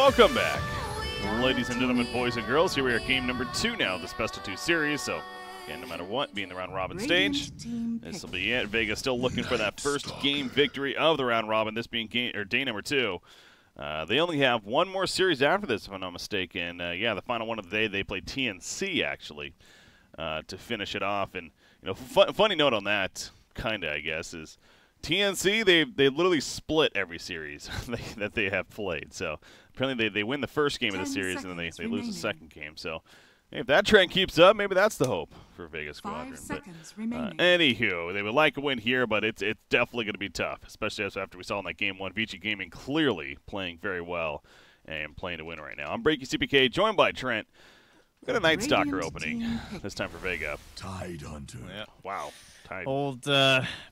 Welcome back, ladies and gentlemen, boys and girls. Here we are, game number 2 now, this best of 2 series. So, again, no matter what, being the round robin stage, this will be it. Vega still looking for that first game victory of the round robin. This being day number 2. They only have one more series after this, if I'm not mistaken. Yeah, the final one of the day, they played TNC actually to finish it off. And you know, funny note on that, kinda, I guess, is TNC, they literally split every series that they have played. So apparently they win the first game of the series and then they lose the second game. So if that trend keeps up, maybe that's the hope for Vega Squadron. But anywho, they would like a win here, but it's definitely going to be tough, especially after we saw in that game 1, Vici Gaming clearly playing very well and playing to win right now. I'm Breaky CPK, joined by Trent. We've got a Night Stalker opening this time for Vega. Tide Hunter. Yeah, wow. Old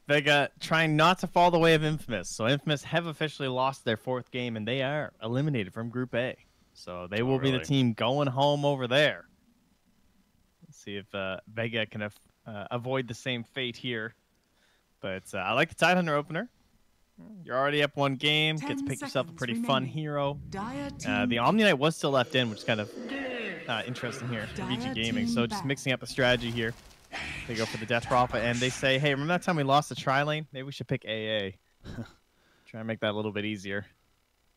Vega trying not to fall the way of Infamous. So Infamous have officially lost their 4th game, and they are eliminated from Group A. So they will be the team going home over there. Let's see if Vega can avoid the same fate here. But I like the Tide Hunter opener. You're already up 1 game. Get to pick yourself a pretty fun hero. The Omni Knight was still left in, which is kind of interesting here for Vici Gaming. So just mixing up the strategy here. They go for the Death Prophet, and they say, hey, remember that time we lost the Tri-Lane? Maybe we should pick AA. Try and make that a little bit easier.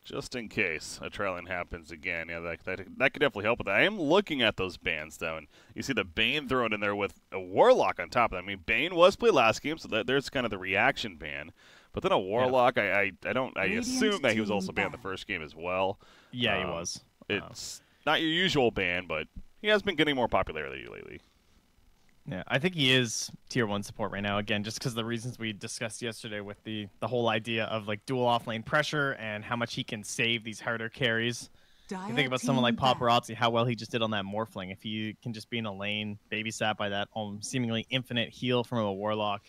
Just in case a Tri-Lane happens again. Yeah, that could definitely help with that. I am looking at those bans, though, and you see the Bane thrown in there with a Warlock on top of that. I mean, Bane was played last game, so there's kind of the reaction ban. But then a Warlock, yeah. I assume that he was also banned the first game as well. Yeah, he was. It's not your usual ban, but he has been getting more popularity lately. Yeah, I think he is tier 1 support right now, again, just because of the reasons we discussed yesterday with the whole idea of like dual off-lane pressure and how much he can save these harder carries. You think about someone like Paparazzi, how well he just did on that Morphling. If you can just be in a lane, babysat by that seemingly infinite heal from a Warlock,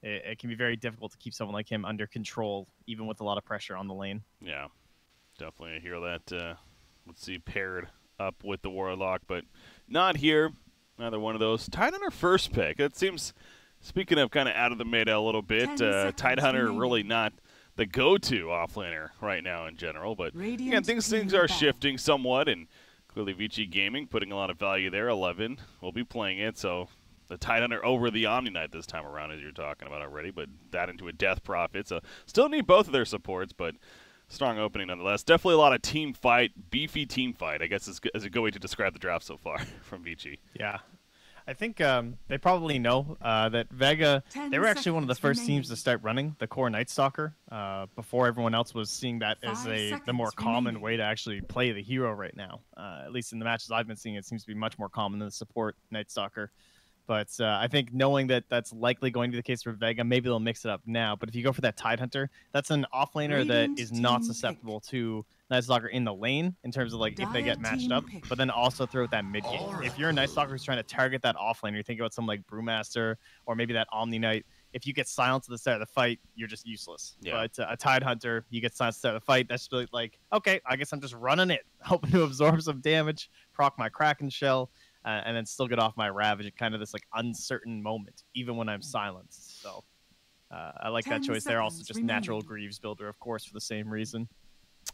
it can be very difficult to keep someone like him under control, even with a lot of pressure on the lane. Yeah, definitely a hero that, let's see, paired up with the Warlock, but not here. Another one of those. Tide Hunter first pick. It seems, speaking of kind of out of the meta a little bit, Tide Hunter really not the go-to offlaner right now in general. But again, things are shifting somewhat, and clearly Vici Gaming putting a lot of value there. 11 will be playing it, so the Tide Hunter over the Omni Knight this time around, as you're talking about already, but that into a Death Prophet. So still need both of their supports, but strong opening nonetheless. Definitely a lot of team fight, beefy team fight, I guess is a good way to describe the draft so far from Vici. Yeah. I think they probably know that Vega, they were actually one of the first teams to start running the core Night Stalker before everyone else was seeing that as the more common way to actually play the hero right now. At least in the matches I've been seeing, it seems to be much more common than the support Night Stalker. But I think knowing that that's likely going to be the case for Vega, maybe they'll mix it up now. But if you go for that Tide Hunter, that's an offlaner that is not susceptible to Night Stalker in the lane in terms of like if they get matched up, but then also throughout that mid game. If you're a Night Stalker who's trying to target that offlaner, you think about something like Brewmaster or maybe that Omni Knight. If you get silenced at the start of the fight, you're just useless. Yeah. But a Tide Hunter, you get silenced at the start of the fight, that's really like, okay, I guess I'm just running it, hoping to absorb some damage, proc my Kraken Shell, and then still get off my Ravage at kind of this like uncertain moment, even when I'm silenced. So I like that choice there. Also just natural Greaves builder, of course, for the same reason.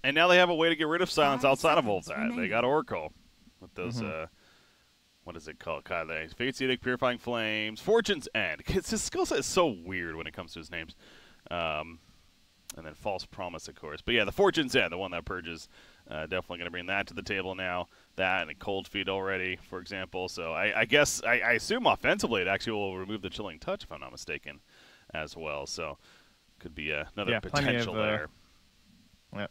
And now they have a way to get rid of silence outside of all of that. They got Oracle with those, what is it called? Fate's Edict, Purifying Flames, Fortune's End. His skill set is so weird when it comes to his names. And then False Promise, of course. But yeah, the Fortune's End, the one that purges. Definitely going to bring that to the table now. That and a Cold Feet already, for example. So I guess, I assume offensively it actually will remove the Chilling Touch, if I'm not mistaken, as well. So could be another potential there. Yep.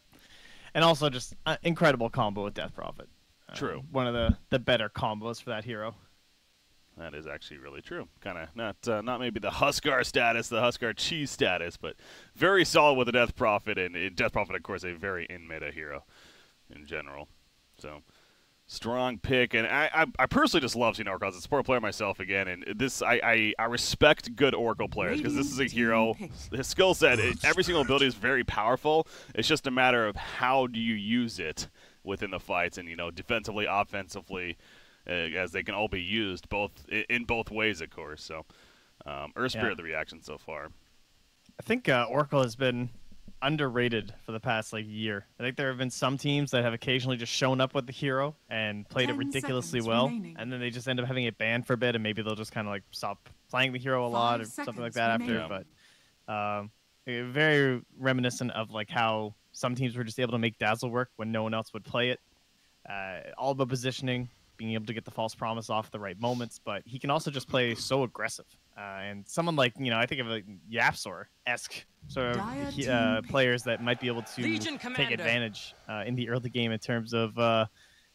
And also just incredible combo with Death Prophet. True. One of the better combos for that hero. That is actually really true. Kind of not maybe the Huskar status, the Huskar cheese status, but very solid with the Death Prophet, and Death Prophet, of course, a very in-meta hero in general. So strong pick, and I personally just love seeing Oracle as a support player myself again, and this I respect good Oracle players because this is a hero. His skill set, every single ability is very powerful. It's just a matter of how do you use it within the fights, and defensively, offensively, as they can all be used in both ways, of course. So, Earth Spirit, the reaction so far. I think Oracle has been underrated for the past like year. I think there have been some teams that have occasionally just shown up with the hero and played it ridiculously well, and then they just end up having it banned for a bit, and maybe they'll just kind of like stop playing the hero a lot or something like that after. But very reminiscent of like how some teams were just able to make Dazzle work when no one else would play it. All about positioning, being able to get the false promise off at the right moments, but he can also just play so aggressive. And someone like, I think of like Yapsor-esque sort of players that might be able to take advantage in the early game in terms of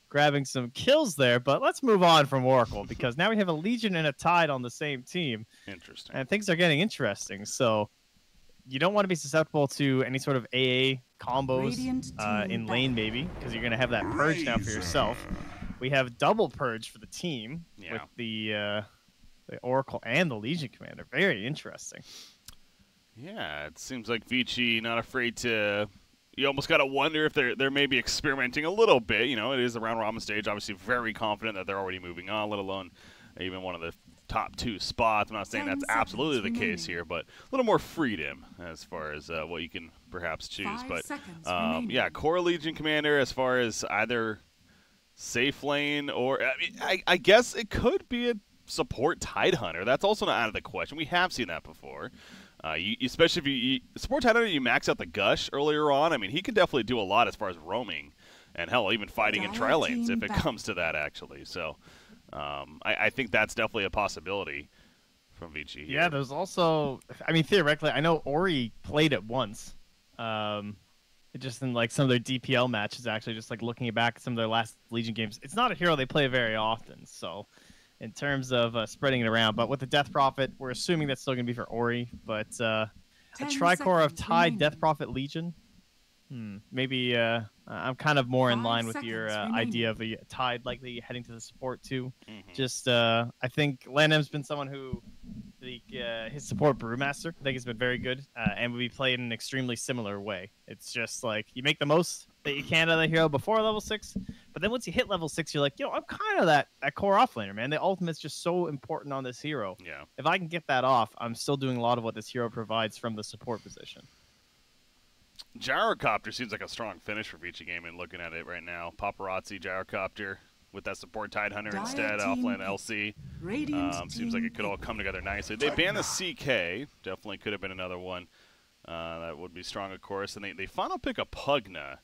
grabbing some kills there. But let's move on from Oracle, because now we have a Legion and a Tide on the same team. Interesting. And things are getting interesting. So you don't want to be susceptible to any sort of AA combos in lane, maybe, because you're going to have that purge now for yourself. We have double purge for the team with the Oracle and the Legion Commander. Very interesting. Yeah, it seems like Vici not afraid to. You almost got to wonder if they're maybe experimenting a little bit. It is the round robin stage. Obviously, very confident that they're already moving on, let alone even one of the top 2 spots. I'm not saying that's absolutely the case here, but a little more freedom as far as what you can perhaps choose. But yeah, core Legion Commander as far as either safe lane or I guess it could be a support Tide Hunter. That's also not out of the question. We have seen that before. Especially if you support Tide Hunter, you max out the Gush earlier on. I mean, he can definitely do a lot as far as roaming and hell, even fighting in tri lanes if it comes to that actually. So I think that's definitely a possibility from Vici here. Yeah, there's also, I mean, theoretically, I know Ori played it once. Just in like some of their DPL matches, actually, just like looking back at some of their last Legion games. It's not a hero they play very often, so in terms of spreading it around. But with the Death Prophet, we're assuming that's still going to be for Ori. But a Tricore of Tide, Death Prophet, Legion. Maybe I'm kind of more in line with your idea of the Tide likely heading to the support too. Just I think Landem's been someone who his support Brewmaster I think has been very good and will be played in an extremely similar way. It's just like you make the most that you can out of the hero before level 6, but then once you hit level 6, you're like, I'm kind of that core offlaner, man. The ultimate's just so important on this hero. Yeah. If I can get that off, I'm still doing a lot of what this hero provides from the support position. Gyrocopter seems like a strong finish for Vici Gaming looking at it right now. Paparazzi, Gyrocopter with that support Tide Hunter instead, offlane LC. Seems like it could all come together nicely. They banned the CK. Definitely could have been another one. That would be strong, of course. And they final pick a Pugna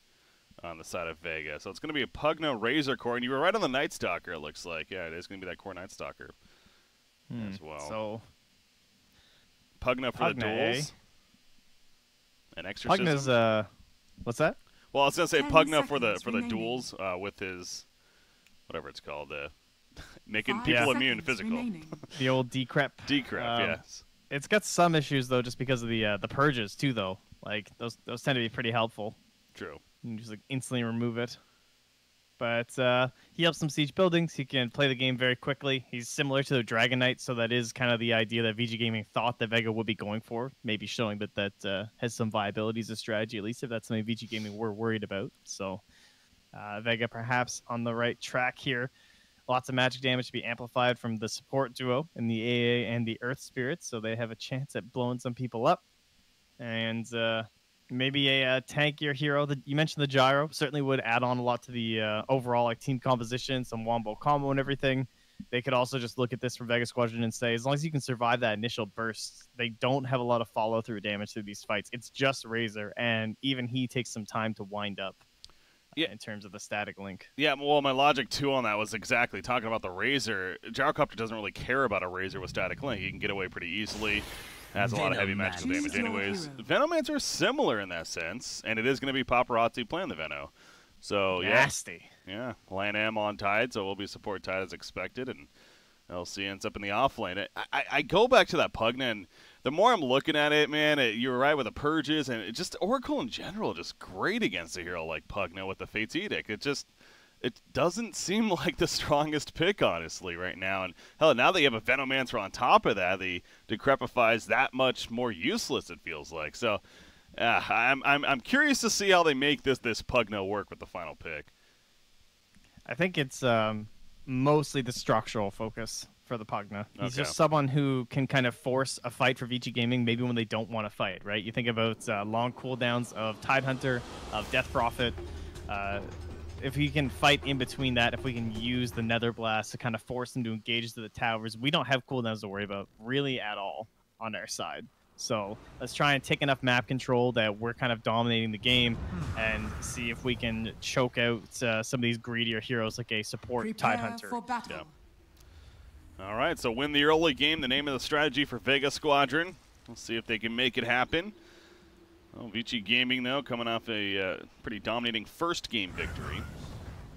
on the side of Vega. So it's going to be a Pugna Razor Core. And you were right on the Night Stalker, it looks like. Yeah, it is going to be that core Night Stalker as well. So Pugna for the duels. An Exorcism. Pugna's, what's that? Well, I was going to say Pugna for the duels with his, whatever it's called, making people immune to physical. The old decrep. Decrep, yes. It's got some issues, though, just because of the purges, too, though. Like, those tend to be pretty helpful. True. You can just, like, instantly remove it. But he helps some siege buildings. He can play the game very quickly. He's similar to the Dragon Knight, so that is kind of the idea that VG Gaming thought that Vega would be going for. Maybe showing that has some viability as a strategy, at least if that's something VG Gaming were worried about. So Vega perhaps on the right track here. Lots of magic damage to be amplified from the support duo in the AA and the Earth Spirits, so they have a chance at blowing some people up. And maybe a tankier hero. You mentioned the Gyro. Certainly would add on a lot to the overall like team composition, some wombo combo and everything. They could also just look at this from Vega Squadron and say, as long as you can survive that initial burst, they don't have a lot of follow-through damage through these fights. It's just Razor, and even he takes some time to wind up in terms of the static link. Yeah, well, my logic, too, on that was exactly talking about the Razor. Gyrocopter doesn't really care about a Razor with static link. He can get away pretty easily. Has a lot of heavy magical damage anyways. Venomancer is similar in that sense, and it is going to be Paparazzi playing the Veno. So, nasty. Yeah, Landem on Tide, so we'll be support Tide as expected, and LC ends up in the off lane. I go back to that Pugna, and the more I'm looking at it, man, you were right with the Purges, and it just Oracle in general just great against a hero like Pugna with the Fate's Edict. It doesn't seem like the strongest pick, honestly, right now. And hell, now that you have a Venomancer on top of that, the Decrepifies that much more useless, it feels like. So, I'm curious to see how they make this Pugna work with the final pick. I think it's mostly the structural focus. for the Pugna. He's Okay. just someone who can kind of force a fight for Vici Gaming, maybe when they don't want to fight, right? You think about long cooldowns of Tidehunter, of Death Prophet. If we can fight in between that, if we can use the Nether Blast to kind of force them to engage to the towers, we don't have cooldowns to worry about really at all on our side. So let's try and take enough map control that we're kind of dominating the game and see if we can choke out some of these greedier heroes like a support Tidehunter. Yeah. All right, so win the early game, the name of the strategy for Vega Squadron. We'll see if they can make it happen. Well, Vici Gaming, though, coming off a pretty dominating first game victory.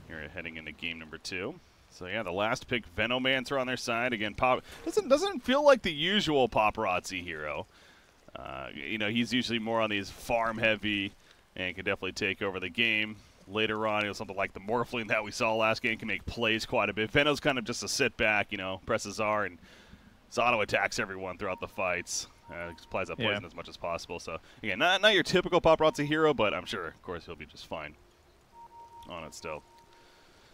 Here heading into game number 2. So, yeah, the last pick, Venomancer on their side. Again, doesn't feel like the usual paparazzi hero. You know, he's usually more on these farm-heavy and can definitely take over the game. Later on, you know, something like the Morphling that we saw last game can make plays quite a bit. Veno's kind of just a sit back, you know, presses R and auto attacks everyone throughout the fights. Applies that poison as much as possible. So, again, not your typical paparazzi hero, but I'm sure, of course, he'll be just fine on it still.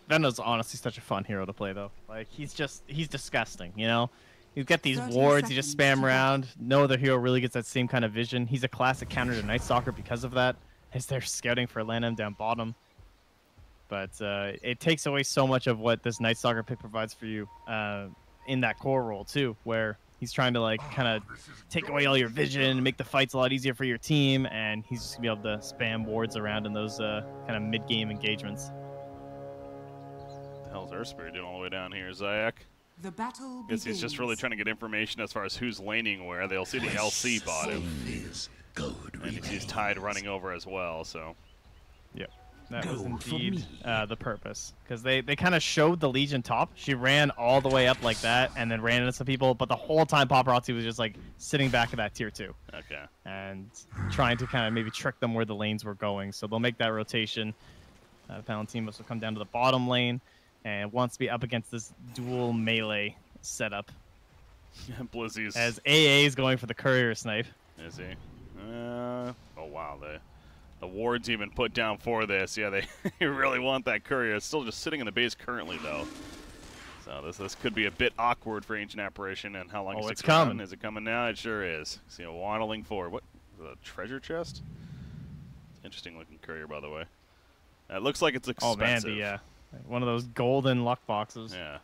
Veno's honestly such a fun hero to play, though. Like, he's disgusting, you know? You get these wards, you just spam around. No other hero really gets that same kind of vision. He's a classic counter to Night Stalker because of that. As they're scouting for Lanham down bottom. But it takes away so much of what this Night Stalker pick provides for you in that core role, too, where he's trying to, like, kind of take away all your vision and make the fights a lot easier for your team, and he's just going to be able to spam wards around in those kind of mid-game engagements. What the hell's Earthspirit doing all the way down here, Zayak? The battle Guess he's just really trying to get information as far as who's laning where. They'll see the LC bottom. And he sees Tide running over as well, so. Yep. That was indeed the purpose. Because they kind of showed the Legion top. She ran all the way up like that and then ran into some people, but the whole time paparazzi was just like sitting back at that tier 2. Okay. And trying to kind of maybe trick them where the lanes were going. So they'll make that rotation. Palantimos will come down to the bottom lane and wants to be up against this dual melee setup. Blizzy's. As AA is going for the courier snipe. Is he? Oh, wow. The ward's even put down for this. Yeah, they really want that courier. It's still just sitting in the base currently, though. So this could be a bit awkward for Ancient Apparition. And how long is it coming? Is it coming now? It sure is. See, waddling forward. What? The treasure chest? Interesting looking courier, by the way. It looks like it's expensive. Oh, man, one of those golden luck boxes. Yeah.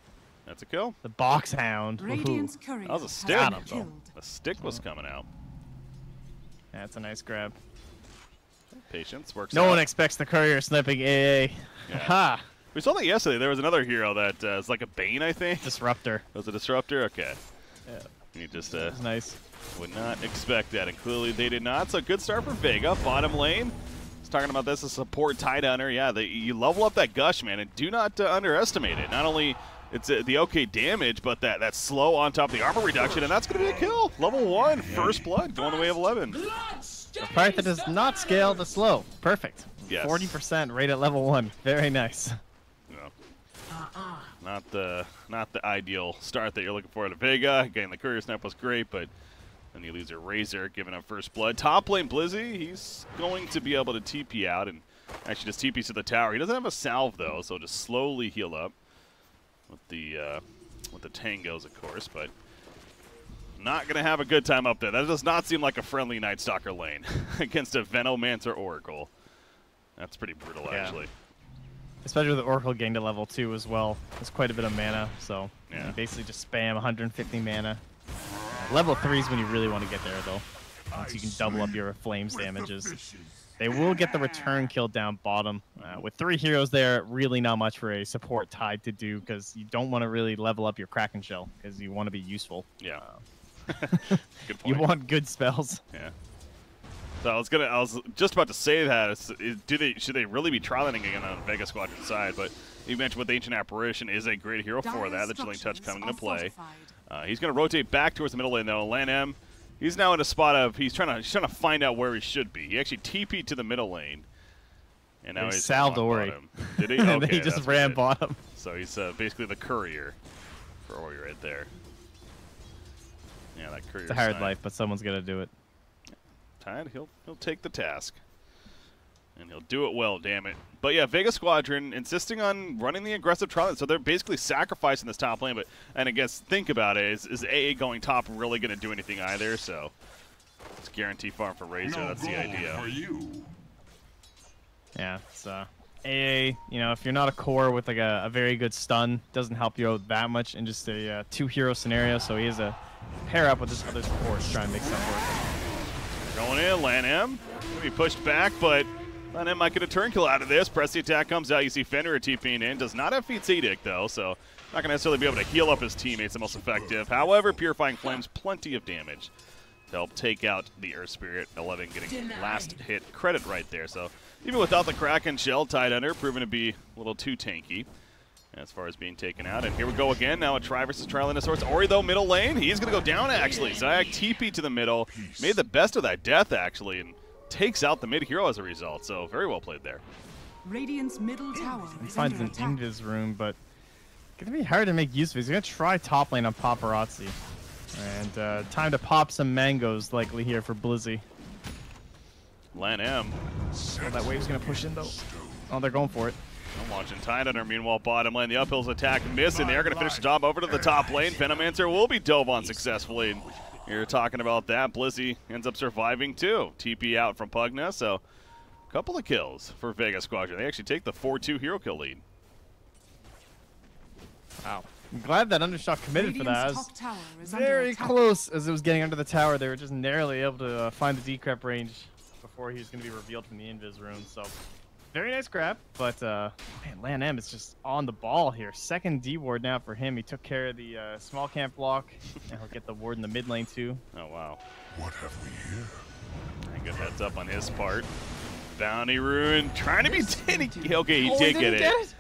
That's a kill. The box hound. That was a stick. The stick was coming out. That's a nice grab. Patience works. No one expects the courier sniping AA. Ha! We saw that yesterday. There was another hero that is like a Bane, I think. Disruptor. Was it Disruptor? Okay. Yeah. You just nice. Would not expect that, and clearly they did not. So good start for Vega. Bottom lane. He's talking about this as support Tidehunter. Yeah, you level up that Gush, man, and do not underestimate it. Not only it's the okay damage, but that slow on top of the armor reduction, and that's going to be a kill. Level 1, first blood, going the way of 11. The part that does not scale the slow. Perfect. Yes. 40% right at level 1. Very nice. No. Not the ideal start that you're looking for at a Vega. Again, the courier snap was great, but then you lose your Razor, giving up first blood. Top lane Blizzy, he's going to be able to TP out and actually just TP to the tower. He doesn't have a salve though, so just slowly heal up with the tangos, of course, but not going to have a good time up there. That does not seem like a friendly Night Stalker lane against a Venomancer Oracle. That's pretty brutal, actually. Especially with the Oracle getting to level 2 as well. There's quite a bit of mana, so yeah. You basically just spam 150 mana. Level 3 is when you really want to get there, though. Once you can double up your flames damages. They will get the return kill down bottom. With 3 heroes there, really not much for a support Tide to do, because you don't want to really level up your Kraken Shell, because you want to be useful. Yeah. Good point. You want good spells. Yeah. So I was just about to say that. Should they really be trialing again on Vega Squadron side? But you mentioned with Ancient Apparition is a great hero for that. The Chilling Touch coming into play. He's going to rotate back towards the middle lane though. Lanham, he's now in a spot of he's trying to find out where he should be. He actually TP'd to the middle lane, and now he's salved Ori. Did he? And Okay, then he just ran bottom. So he's basically the courier for Ori right there. Yeah, that courier. It's a hard life, but someo's gonna do it. Tide, he'll take the task. And he'll do it well, damn it. But yeah, Vega Squadron insisting on running the aggressive trial, so they're basically sacrificing this top lane. But and I guess think about it, is AA going top really going to do anything either? So it's guarantee farm for Razor. That's the idea. Yeah, it's AA. You know, if you're not a core with like a very good stun, doesn't help you out that much in just a 2-hero scenario. So he has a pair up with his other supports to try and make stuff work. Going in, LAN-M. Gonna be pushed back, but LAN-M might get a turn kill out of this. Press the attack comes out. You see Fenrir TPing in. Does not have Feats Edict, though, so not going to necessarily be able to heal up his teammates the most effective. However, Purifying Flames, plenty of damage to help take out the Earth Spirit. 11 getting last hit credit right there. So even without the Kraken shell tied under, proven to be a little too tanky as far as being taken out. And here we go again. Now a try versus trial into sorts. Ori, though, middle lane. He's going to go down, actually. Zayak TP to the middle. Made the best of that death, actually, and takes out the mid-hero as a result, so very well played there. Radiant's middle tower He finds an Invis room, but gonna be hard to make use of it. He's gonna try top lane on Paparazzi. And time to pop some mangoes likely here for Blizzy. LAN-M. Oh, that wave's gonna push in though. Oh, they're going for it. I'm watching Tidehunter, meanwhile, bottom lane. The uphill's attack missing. They are going to finish the job over to the top lane. Venomancer will be dove on successfully. And you're talking about that. Blizzy ends up surviving, too. TP out from Pugna, so a couple of kills for Vega Squadron. They actually take the 4-2 hero kill lead. Wow. I'm glad that Undershock committed for that. Very close as it was getting under the tower. They were just narrowly able to find the decrep range before he was going to be revealed from the invis rune. So very nice grab, but man, LAN-M is just on the ball here. Second D ward now for him. He took care of the small camp block, and he'll get the ward in the mid lane too. Oh wow! What have we here? And good heads up on his part. Bounty rune trying to be tanky. Okay, he did get it.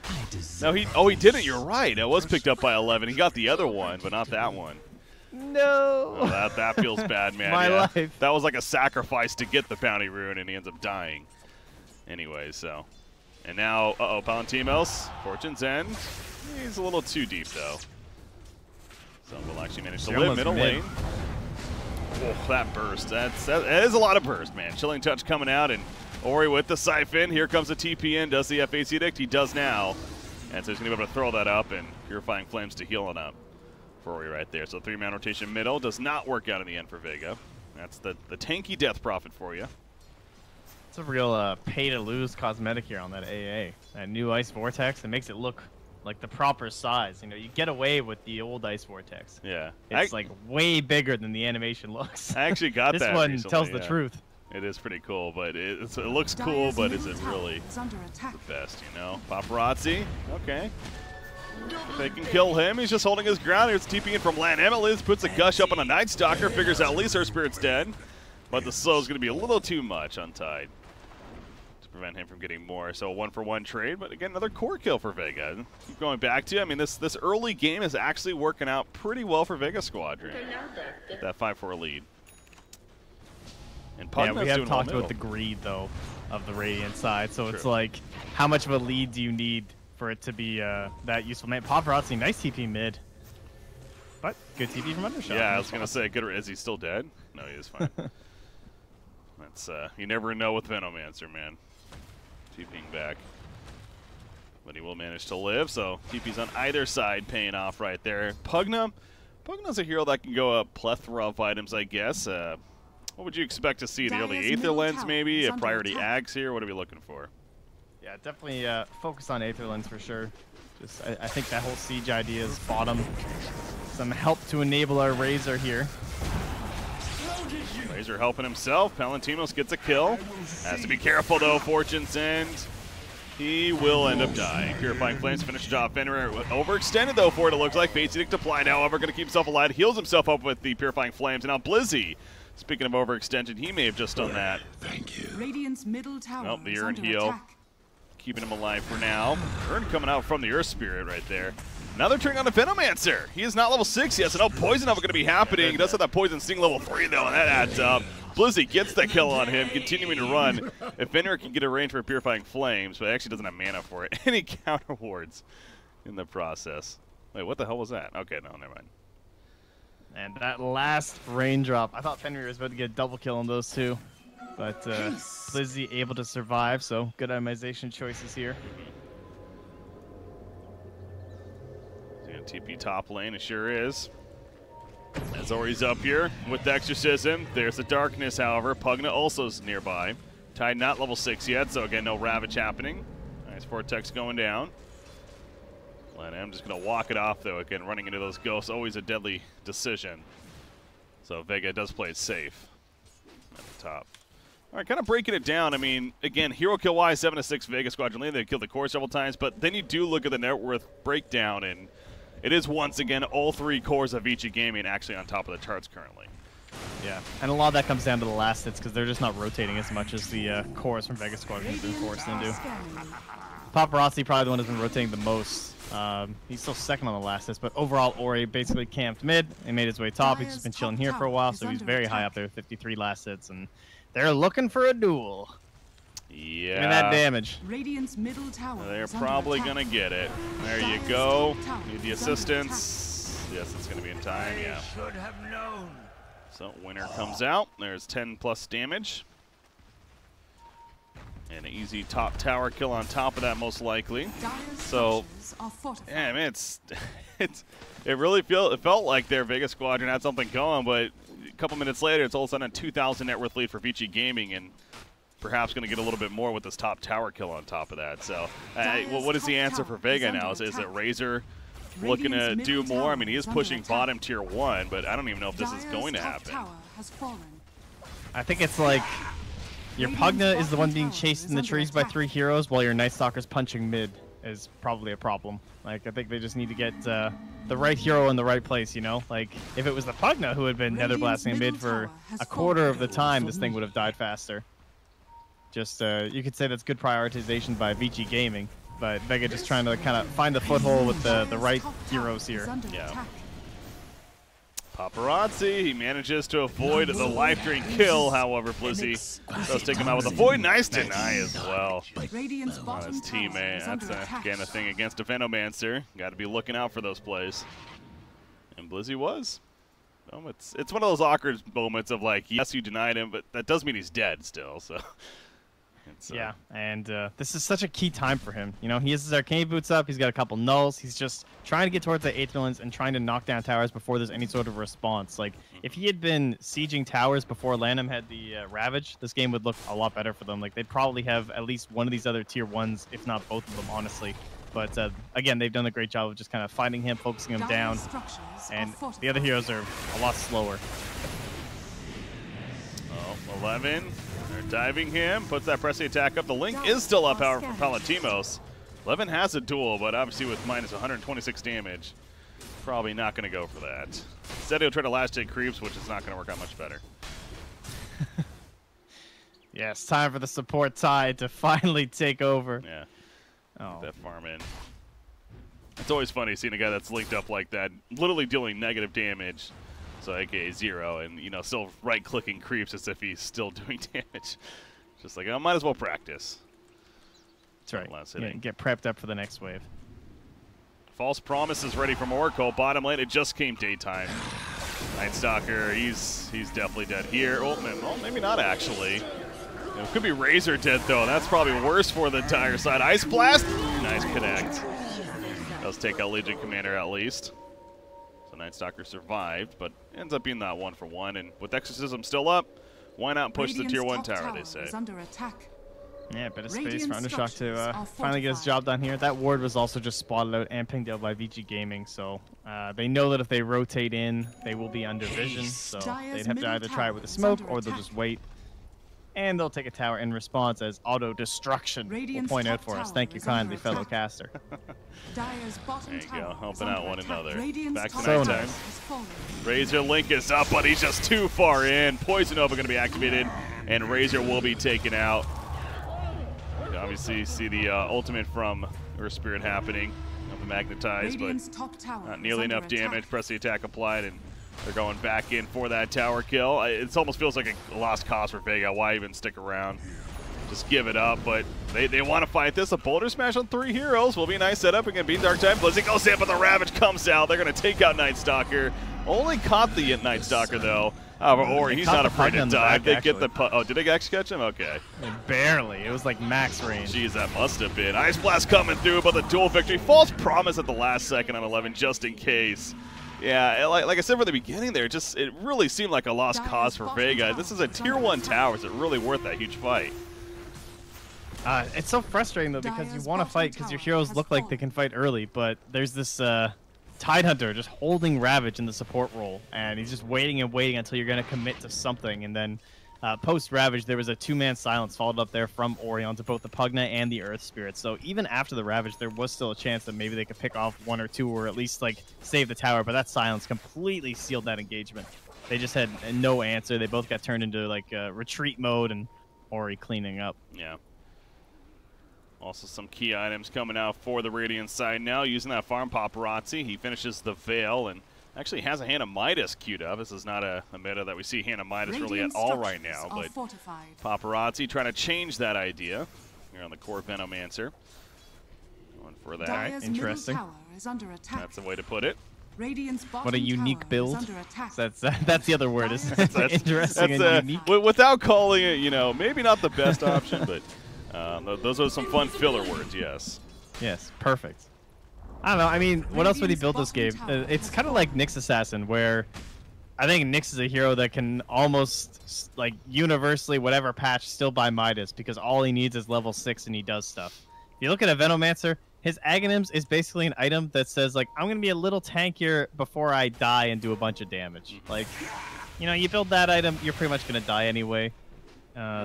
No, he didn't. You're right. It was picked up by 11. He got the other one, but not that one. No. Oh, that feels bad, man. My life. That was like a sacrifice to get the bounty rune, and he ends up dying. Anyway, so. And now, Palantimos, Fortune's End. He's a little too deep, though. So we'll actually manage to live middle lane. Oh, that burst. That is a lot of burst, man. Chilling Touch coming out, and Ori with the Siphon. Here comes the TP in. Does the FAC Edict? He does now. And so he's going to be able to throw that up, and Purifying Flames to heal it up for Ori right there. So 3-man rotation middle. Does not work out in the end for Vega. That's the tanky death profit for you. It's a real pay-to-lose cosmetic here on that AA. That new Ice Vortex, it makes it look like the proper size. You know, you get away with the old Ice Vortex. Yeah. It's like way bigger than the animation looks. I actually got this that one recently, tells the truth. It is pretty cool, but it looks cool, but is it really the best, you know? Paparazzi, okay. If they can kill him, he's just holding his ground. Here's TP in from LAN-M. Liz puts a gush up on a Night Stalker, figures out at least her spirit's dead. But the slow is going to be a little too much on Tide to prevent him from getting more. So a 1-for-1 trade, but again, another core kill for Vega. Keep going back to, I mean, this early game is actually working out pretty well for Vega Squadron. That 5-4 lead. And yeah, we have talked about the greed, though, of the Radiant side. So it's like, how much of a lead do you need for it to be that useful? Man, Paparazzi, nice TP mid. But good TP from Undershot. Yeah, I was going to say, good. Is he still dead? No, he is fine. That's you never know with Venomancer, man. TPing back. But he will manage to live, so TP's on either side paying off right there. Pugna's a hero that can go a plethora of items, I guess. What would you expect to see? The early Aether Lens, maybe? A priority Ags here? What are we looking for? Yeah, definitely focus on Aether Lens for sure. Just, I think that whole siege idea is bottom. Some help to enable our Razor here. Razor helping himself. Palantimos gets a kill. Has to be careful, though. Fortune's End. He will end up dying. Purifying Flames finish the job. Fenrir overextended, though, for it looks like. Fates Edict applied, however, going to keep himself alive. Heals himself up with the Purifying Flames. And now Blizzy, speaking of overextension, he may have just done that. Thank you. Radiant's middle tower Nope, the Urn heal. Keeping him alive for now. Urn coming out from the Earth Spirit right there. Now they're turning on the Venomancer. He is not level 6 yet, so no poison up going to be happening. He does have that poison sting level 3, though, and that adds up. Blizzy gets the kill on him, continuing to run. If Fenrir can get a range for Purifying Flames, but actually doesn't have mana for it. Any counter wards in the process. Wait, what the hell was that? Okay, no, never mind. And that last raindrop, I thought Fenrir was about to get a double kill on those two. But Blizzy able to survive, so good itemization choices here. TP top lane, it sure is. As Ori's up here with the Exorcism. There's the Darkness, however. Pugna also's nearby. Tide not level 6 yet, so again, no Ravage happening. Nice Vortex going down. I'm just going to walk it off, though. Again, running into those ghosts, always a deadly decision. So Vega does play it safe at the top. All right, kind of breaking it down. I mean, again, hero kill-wise, 7-6 Vega Squadron lead. They killed the core several times, but then you do look at the net worth breakdown, and it is, once again, all 3 cores of Vici Gaming actually on top of the charts currently. Yeah, and a lot of that comes down to the last hits because they're just not rotating as much as the cores from Vega Squadron have been forced into. Paparazzi probably the one who's been rotating the most. He's still second on the last hits, but overall Ori basically camped mid and made his way top. He's just been chilling here for a while, so he's very high up there with 53 last hits, and they're looking for a duel. Yeah. Give me that damage. Radiant's middle tower. They're probably going to get it. There you go. Need the assistance. Yes, it's going to be in time. Yeah. Should have known. So winner comes out. There's 10 plus damage. And an easy top tower kill on top of that, most likely. So, yeah, man, it really felt like their Vega Squadron had something going, but a couple minutes later, it's all of a sudden a 2,000 net worth lead for Vici Gaming, and perhaps going to get a little bit more with this top tower kill on top of that. So, well, what is the answer for Vega now? Is it Razor looking to do more? I mean, he is pushing bottom tier 1, but I don't even know if this is going to happen. I think it's like your Pugna is the one being chased in the trees by 3 heroes while your Night Stalker's punching mid is probably a problem. Like, I think they just need to get the right hero in the right place, you know? Like, if it was the Pugna who had been nether blasting mid for a quarter of the time, this thing would have died faster. Just, you could say that's good prioritization by Vici Gaming, but Vega just trying to kind of find the foothold with the right heroes here. Yeah. Paparazzi, he manages to avoid the life drain kill. However, Blizzy does take him out with a void. Nice deny as well on his teammate. That's, again, a thing against a Venomancer. Got to be looking out for those plays. And Blizzy was. It's one of those awkward moments of, like, yes, you denied him, but that does mean he's dead still, so. Yeah, and this is such a key time for him. You know, he has his arcane boots up. He's got a couple nulls. He's just trying to get towards the 8th villains and trying to knock down towers before there's any sort of response. Like, if he had been sieging towers before Lanham had the Ravage, this game would look a lot better for them. Like, they'd probably have at least one of these other tier 1s, if not both of them, honestly. But, again, they've done a great job of just kind of finding him, focusing him down, and the other heroes are a lot slower. Oh, 11. They're diving him, puts that pressing attack up. The link is still up, however, for Palatimos. 11 has a duel, but obviously with minus 126 damage, probably not going to go for that. Instead, he'll try to last hit creeps, which is not going to work out much better. Yes, time for the support tide to finally take over. Yeah. Oh. That farm in. It's always funny seeing a guy that's linked up like that, literally dealing negative damage. So aka 0, and you know, still right-clicking creeps as if he's still doing damage. Just like, I might as well practice. That's right. Last Yeah, hitting. get prepped up for the next wave. False Promise is ready from Oracle. Bottom lane, it just came daytime. Night Stalker, he's definitely dead here. Oh, maybe not actually. It could be Razor dead though. That's probably worse for the entire side. Ice Blast, nice connect. Does take out Legion Commander at least. Night Stalker survived, but ends up being that 1-for-1. And with Exorcism still up, why not push the tier 1 tower, they say. Yeah, a bit of space for Undershock to finally get his job done here. That ward was also just spotted out and pinged out by Vici Gaming, so they know that if they rotate in, they will be under vision, so they'd have to either try it with a smoke or they'll just wait. And they'll take a tower in response as auto-destruction will point out for us. Thank you kindly, fellow caster. There you go, helping out one another. Back to So nighttime. nice. Razor Link is up, but he's just too far in. Poison Nova going to be activated, and Razor will be taken out. You can obviously see the ultimate from Earth Spirit happening. Magnetized, but not nearly enough damage. Press the attack applied, and they're going back in for that tower kill. It almost feels like a lost cause for Vega. Why even stick around? Just give it up, but they want to fight this. A Boulder Smash on 3 heroes will be a nice setup. Again, beat Dark Time. Blizzy goes in, but the Ravage comes out. They're going to take out Night Stalker. Only caught the Night Stalker, though. Oh, or he's not afraid to dive. They get the puck. Oh, did they actually catch him? Okay. Barely. It was like max range. Jeez, that must have been. Ice Blast coming through, but the dual victory. False promise at the last second on 11, just in case. Yeah, like I said from the beginning there, it really seemed like a lost cause for Vega. This is a Tier 1 tower. Is it really worth that huge fight? It's so frustrating, though, because you want to fight because your heroes look like they can fight early, but there's this Tidehunter just holding Ravage in the support role, and he's just waiting and waiting until you're going to commit to something, and then post-Ravage, there was a two-man silence followed up there from Orion to both the Pugna and the Earth Spirit, so even after the Ravage, there was still a chance that maybe they could pick off one or two, or at least, like, save the tower, but that silence completely sealed that engagement. They just had no answer. They both got turned into, like, retreat mode, and Ori cleaning up. Yeah. Also some key items coming out for the Radiant side now. Using that farm Paparazzi, he finishes the Veil and actually has a Hand of Midas queued up. This is not a meta that we see Hand of Midas really at all right now, but Paparazzi trying to change that idea here on the core Venomancer. Going for that. Right, interesting. That's the way to put it. What a unique build. That's the other word. Is interesting and unique. Without calling it, you know, maybe not the best option, but those are some fun filler words, yes. Yes, perfect. I don't know. I mean, what else would he build this game? It's kind of like Nyx Assassin, where I think Nyx is a hero that can almost, like, universally, whatever patch, still buy Midas, because all he needs is level 6 and he does stuff. If you look at a Venomancer, his Aghanims is basically an item that says, like, I'm going to be a little tankier before I die and do a bunch of damage. Like, you know, you build that item, you're pretty much going to die anyway.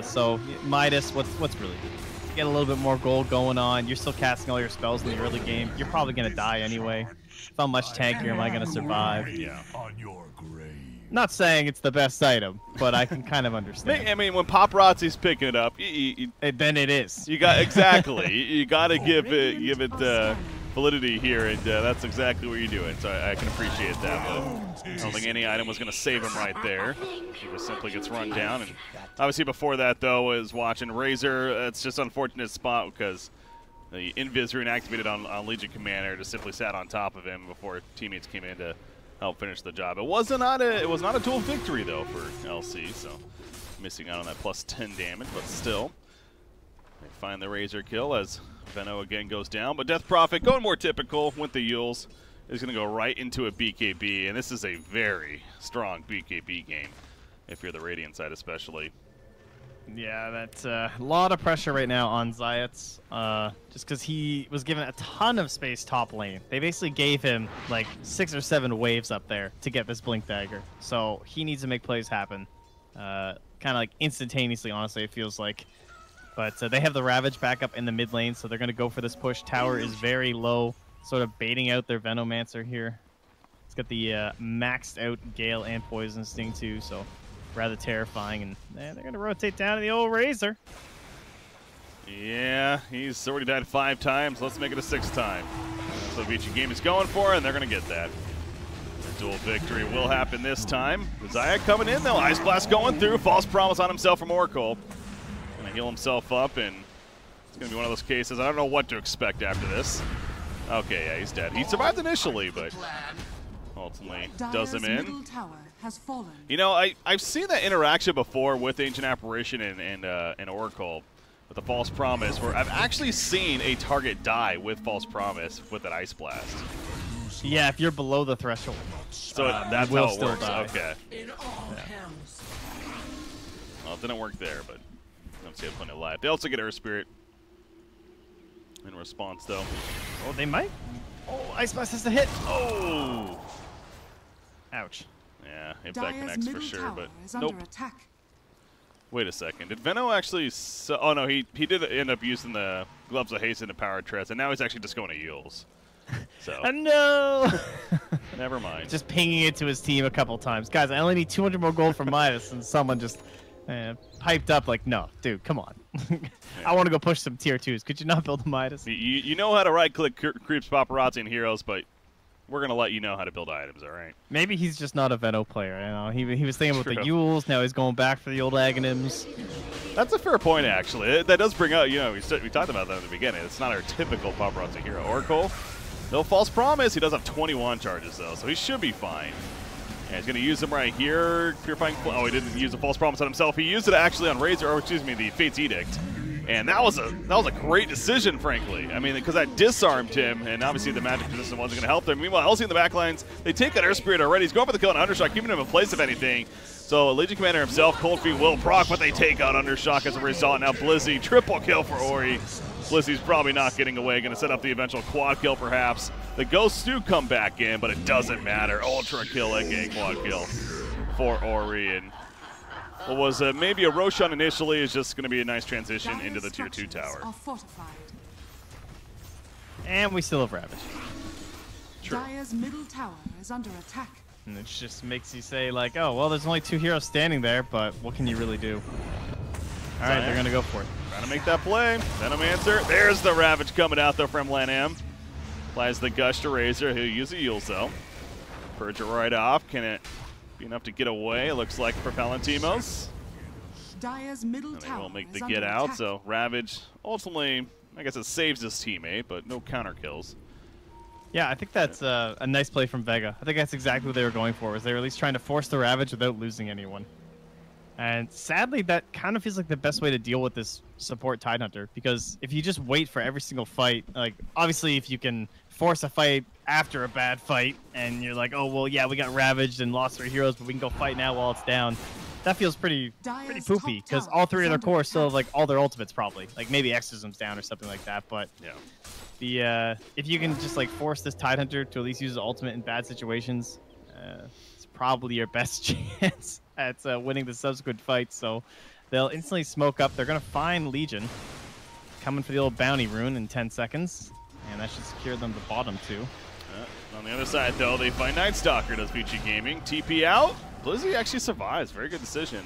So Midas, what's really good? You get a little bit more gold going on. You're still casting all your spells in the early game. You're probably gonna die anyway. How much tankier am I gonna survive? Yeah. Not saying it's the best item, but I can kind of understand. I mean, when Paparazzi's picking it up, then it is. You got exactly. you got to give it validity here, and that's exactly what you're doing. So I can appreciate that. But I don't think any item was going to save him right there. He just simply gets run down. And obviously before that, though, is watching Razor. It's just an unfortunate spot because the Invis rune activated on Legion Commander just simply sat on top of him before teammates came in to help finish the job. It was not a dual victory, though, for LC, so missing out on that plus 10 damage, but still. They find the Razor kill as Veno again goes down, but Death Prophet going more typical with the Yules is going to go right into a BKB, and this is a very strong BKB game if you're the Radiant side especially. Yeah, that's a lot of pressure right now on Zayats, just because he was given a ton of space top lane. They basically gave him like 6 or 7 waves up there to get this Blink Dagger, so he needs to make plays happen, kind of like instantaneously, honestly, it feels like. But they have the Ravage back up in the mid lane, so they're going to go for this push. Tower is very low, sort of baiting out their Venomancer here. It's got the maxed out Gale and Poison Sting too, so rather terrifying. And they're going to rotate down to the old Razor. Yeah, he's already died 5 times. Let's make it a 6th time. That's what Vici game is going for, and they're going to get that. The dual victory will happen this time. Zaya coming in, though. Ice Blast going through. False promise on himself from Oracle. Heal himself up, and it's going to be one of those cases. I don't know what to expect after this. Okay, yeah, he's dead. He survived initially, but ultimately does him in. You know, I've seen that interaction before with Ancient Apparition and Oracle with the False Promise, where I've actually seen a target die with False Promise with that Ice Blast. Yeah, if you're below the threshold. So that's how it works. Die. Okay. Yeah. Well, it didn't work there, but they have plenty of life. They also get Earth Spirit in response, though. Oh, they might. Oh, Ice Blast has to hit. Oh! Ouch. Yeah, Impact connects for sure, but nope. Wait a second. Did Veno actually... oh, no, he did end up using the Gloves of Haste into Power Tress, and now he's actually just going to Yules. So. No! Never mind. Just pinging it to his team a couple times. Guys, I only need 200 more gold from Midas, and someone just... piped up like, no, dude, come on. I want to go push some tier 2s. Could you not build a Midas? You know how to right-click creeps, Paparazzi, and heroes, but we're going to let you know how to build items, all right? Maybe he's just not a Veno player. You know, he was thinking about the Yules. Now he's going back for the old Aghanims. That's a fair point, actually. That does bring up, you know, we talked about that at the beginning. It's not our typical Paparazzi hero. Oracle, no False Promise. He does have 21 charges, though, so he should be fine. Yeah, he's going to use him right here. Purifying. Oh, he didn't use a false promise on himself. He used it actually on Razor, or excuse me, the Fate's Edict. And that was a great decision, frankly. I mean, because that disarmed him, and obviously the magic resistance wasn't going to help them. Meanwhile, Elsie in the backlines, they take that Air Spirit already. He's going for the kill on Undershock, keeping him in place, if anything. So Legion Commander himself, Cold Feet will proc, but they take out Undershock as a result. Now Blizzy, triple kill for Ori. Blizzy's probably not getting away, going to set up the eventual quad kill perhaps. The Ghosts do come back in, but it doesn't matter. Ultra kill, aka quad kill for Ori. And what was maybe a Roshan initially is just going to be a nice transition into the Tier 2 tower. And we still have Ravage. True. Dire's middle tower is under attack. And it just makes you say, like, oh, well, there's only 2 heroes standing there, but what can you really do? All right, they're going to go for it. Trying to make that play. Venomancer. There's the Ravage coming out, though, from Lanham. Applies the Gush to Razor. He'll use a Yules, though. Purge it right off. Can it be enough to get away? It looks like for Palantimos. Dire's middle And they tower won't make is the under get out, attack. so Ravage ultimately, I guess it saves his teammate, but no counter kills. Yeah, I think that's a nice play from Vega. I think that's exactly what they were going for, was they were at least trying to force the Ravage without losing anyone. And sadly, that kind of feels like the best way to deal with this support Tidehunter, because if you just wait for every single fight, like, obviously if you can force a fight after a bad fight, and you're like, oh, well, yeah, we got Ravaged and lost 3 heroes, but we can go fight now while it's down, that feels pretty poopy, because all 3 of their core still have, like, all their ultimates probably. Like, maybe Exorcism's down or something like that, but Yeah. the if you can just, like, force this Tidehunter to at least use his ultimate in bad situations, it's probably your best chance at winning the subsequent fights. So they'll instantly smoke up. They're going to find Legion coming for the old bounty rune in 10 seconds, and that should secure them the bottom 2. On the other side, though, they find Night Stalker, does Vici Gaming. TP out. Blizzy actually survives. Very good decision.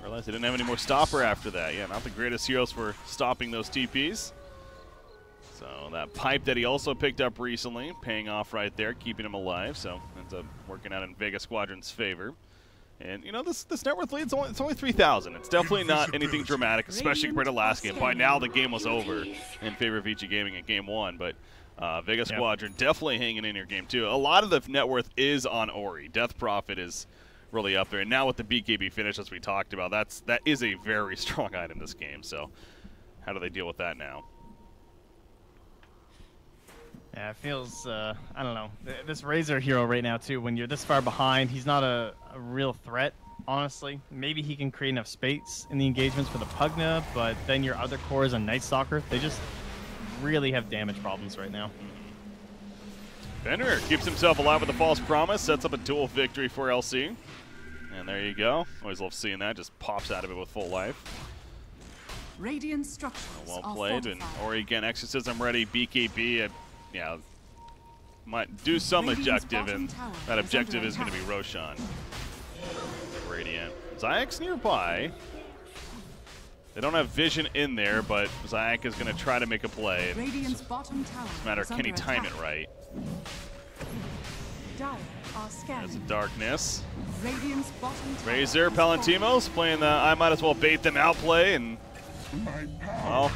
Realized they didn't have any more stopper after that. Yeah, not the greatest heroes for stopping those TPs. So that pipe that he also picked up recently, paying off right there, keeping him alive. So ends up working out in Vega Squadron's favor. And, you know, this net worth lead, it's only 3,000. It's definitely not anything dramatic, especially compared to last game. By now, the game was over in favor of Vici Gaming in Game 1. But Vega Squadron definitely hanging in your Game 2. A lot of the net worth is on Ori. Death Profit is really up there. And now with the BKB finish, as we talked about, that is a very strong item this game. So how do they deal with that now? Yeah, it feels, I don't know. This Razor hero right now, too, when you're this far behind, he's not a real threat, honestly. Maybe he can create enough space in the engagements for the Pugna, but then your other cores on Night Stalker, they just really have damage problems right now. Fenrir keeps himself alive with a false promise, sets up a dual victory for LC. And there you go. Always love seeing that. Just pops out of it with full life. Radiant structures Well are played. And fortified. Ori again, Exorcism ready, BKB. Yeah, might do some objective, and that objective is going to be Roshan. Radiant. Zayac nearby. They don't have vision in there, but Zayac is going to try to make a play. Radiant's bottom tower It's a matter of is can he under time attack. it right. Dire are There's a scanning. darkness. Radiant's bottom tower Razor, is falling. Palantimos playing the I might as well bait them out play, and well,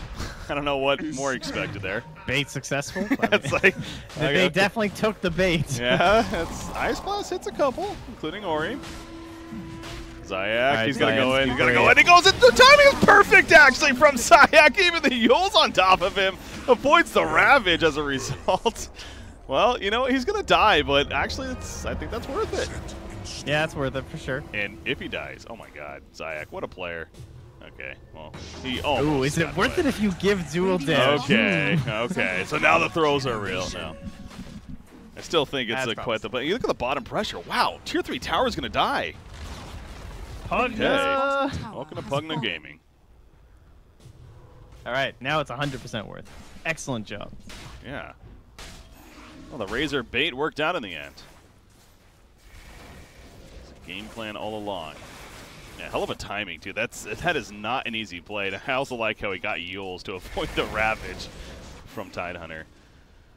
I don't know what more expected there. Bait successful? It's like They definitely took the bait. yeah, it's Ice Blast hits a couple, including Ori. Zayac, Right, he's gonna go Zayac's in, he's gonna great. go in, he goes in. The timing is perfect actually from Zayac. Even the Yule's on top of him, avoids the Ravage as a result. Well, you know, he's gonna die, but actually I think that's worth it. Yeah, it's worth it for sure. And if he dies, oh my god, Zayac, what a player. Okay, well, he almost Ooh, is it got worth away. it if you give dual damage? Okay, okay. So now the throws are real now. I still think it's That's quite the. But you look at the bottom pressure. Wow, Tier 3 tower is going to die. Pugna! Okay. Welcome to Pugna Gaming. All right, now it's 100% worth. Excellent job. Yeah. Well, the Razor bait worked out in the end. It's a game plan all along. Yeah, hell of a timing, too. That is not an easy play. And I also like how he got Yules to avoid the Ravage from Tidehunter.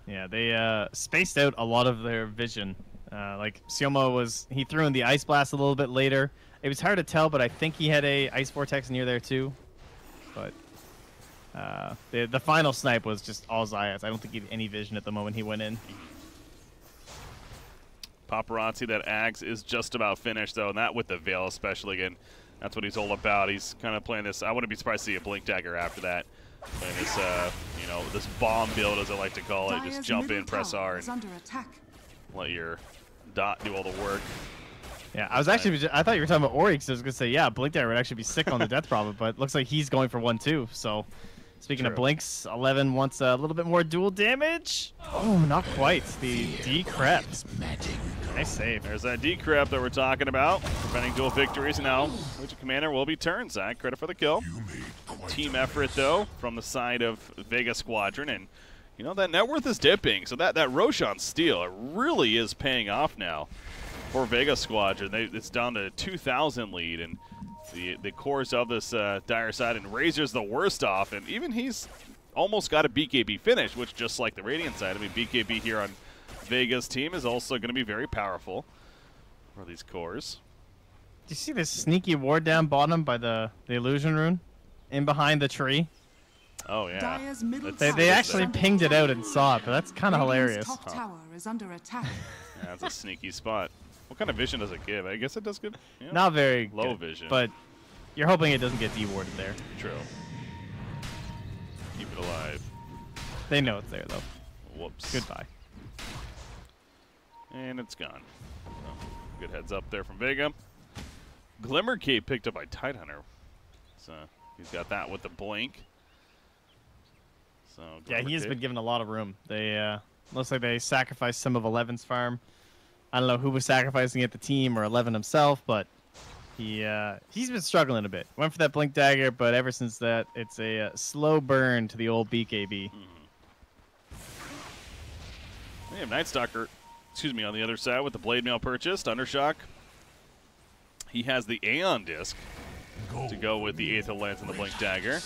Yeah, they spaced out a lot of their vision. Like Sioma he threw in the Ice Blast a little bit later. It was hard to tell, but I think he had a Ice Vortex near there too. But the final snipe was just all Zayac. I don't think he had any vision at the moment he went in. Paparazzi, that Axe is just about finished, though, and that with the Veil especially. Again, that's what he's all about. He's kind of playing this. I wouldn't be surprised to see a Blink Dagger after that. Playing this, you know, this bomb build, as I like to call it. Just jump in, press R, and let your dot do all the work. Yeah, I thought you were talking about Oryx. I was gonna say, yeah, Blink Dagger would actually be sick on the death problem, but it looks like he's going for 1-2. So, speaking of Blinks, 11 wants a little bit more dual damage. Oh, not quite. The decrep. Nice save. There's that decrep that we're talking about, preventing dual victories. Now, Legion Commander will be turned. Zach, credit for the kill. Team effort, though, from the side of Vega Squadron, and you know that net worth is dipping. So that Roshan steal, it really is paying off now for Vega Squadron. It's down to 2,000 lead, and the cores of this dire side, and Razor's the worst off, and even he's almost got a BKB finish, which just like the Radiant side, I mean BKB here on Vega's team is also going to be very powerful for these cores. Do you see this sneaky ward down bottom by the illusion rune, in behind the tree? Oh yeah, they actually pinged it out and saw it, but that's kind of hilarious. Top tower is under attack. Yeah, that's a sneaky spot. What kind of vision does it give? I guess it does give, you know, not very low good, vision, but you're hoping it doesn't get dewarded there. True. Keep it alive. They know it's there though. Whoops. Goodbye. And it's gone. So, good heads up there from Vega. Glimmer Cape picked up by Tidehunter. So he's got that with the blink. So yeah, he has been given a lot of room. They looks like they sacrificed some of 11's farm. I don't know who was sacrificing it, the team or 11 himself, but he's been struggling a bit. Went for that Blink Dagger, but ever since that, it's a slow burn to the old BKB. We have Night Stalker, excuse me, on the other side with the Blade Mail purchased. Undershock. He has the Aeon Disc to go with the Aether Lance and the Blink Dagger.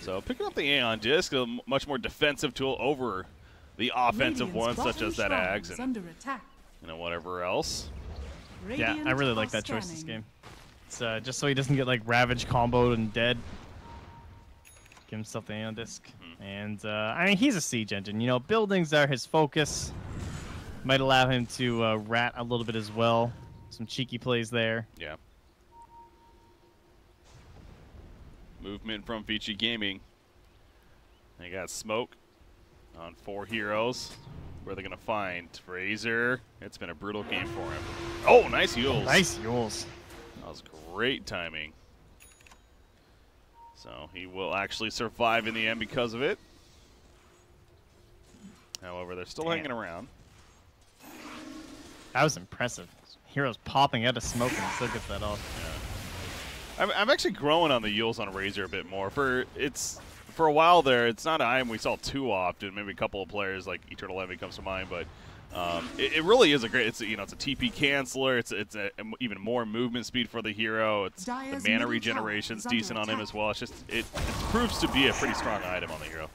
So picking up the Aeon Disc, a much more defensive tool over the offensive ones, such as that Ags and you know, whatever else. Yeah, I really like that choice this game. It's just so he doesn't get like Ravage comboed and dead. Give himself the Aeon Disc. And I mean, he's a siege engine. You know, buildings are his focus. Might allow him to rat a little bit as well. Some cheeky plays there. Yeah. Movement from Vici Gaming. They got smoke on 4 heroes. Where are they going to find Razor? It's been a brutal game for him. Oh, nice Yules. Nice Yules. That was great timing. So he will actually survive in the end because of it. However, they're still hanging around. That was impressive. Heroes popping out of smoke and still gets that off. Yeah. I'm actually growing on the Yules on Razor a bit more. For a while there, it's not an item we saw too often. Maybe a couple of players like Eternal Envy comes to mind, but it really is a great. It's a TP canceller. It's even more movement speed for the hero. It's the mana regeneration's decent on him as well. It's just it proves to be a pretty strong item on the hero.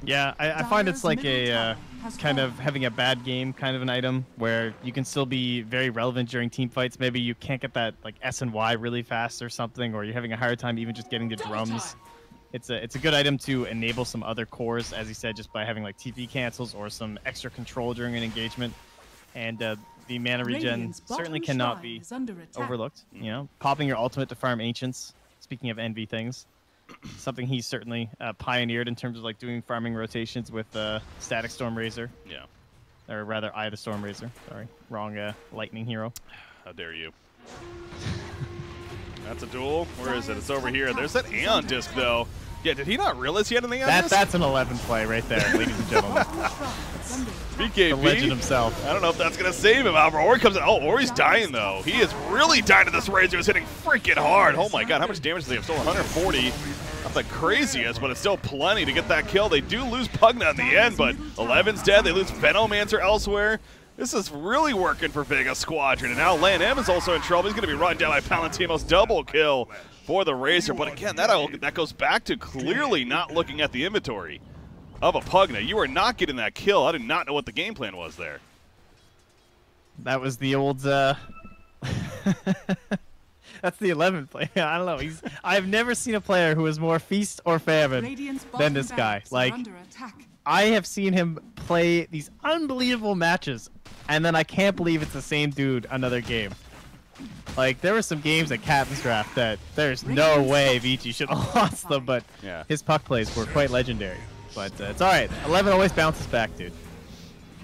Yeah, I find it's like a kind of having a bad game kind of an item where you can still be very relevant during team fights. Maybe you can't get that like S and Y really fast or something, or you're having a hard time even just getting the drums. It's a good item to enable some other cores, as he said, just by having like TP cancels or some extra control during an engagement. And the mana regen certainly cannot be overlooked. You know, popping your ultimate to farm Ancients. Speaking of Envy things. Something he's certainly pioneered in terms of like doing farming rotations with Static Storm Razor. Yeah. Or rather, Eye of the Storm Razor. Sorry, wrong lightning hero. How dare you? That's a duel. Where is it? It's over here. There's that Aeon Disc though. Yeah, did he not realize he had an Aeon Disc? That's an 11 play right there, ladies and gentlemen. BKB. The legend himself. I don't know if that's going to save him. However, Ori comes in. Oh, Ori's dying, though. He is really dying to this Razor. He's hitting freaking hard. Oh, my God. How much damage does he have? Still 140. Not the craziest, but it's still plenty to get that kill. They do lose Pugna in the end, but 11's dead. They lose Venomancer elsewhere. This is really working for Vega Squadron. And now Lan M is also in trouble. He's going to be run down by Palantino's double kill for the Razor. But again, that goes back to clearly not looking at the inventory of a Pugna. You are not getting that kill. I did not know what the game plan was there. That was the old that's the 11th play. I don't know. I've never seen a player who is more feast or famine than this guy. Like, I have seen him play these unbelievable matches, and then I can't believe it's the same dude another game. Like, there were some games at Captain's Draft that there's no way Vici should have lost them, but Yeah. his puck plays were quite legendary. But it's alright. 11 always bounces back, dude.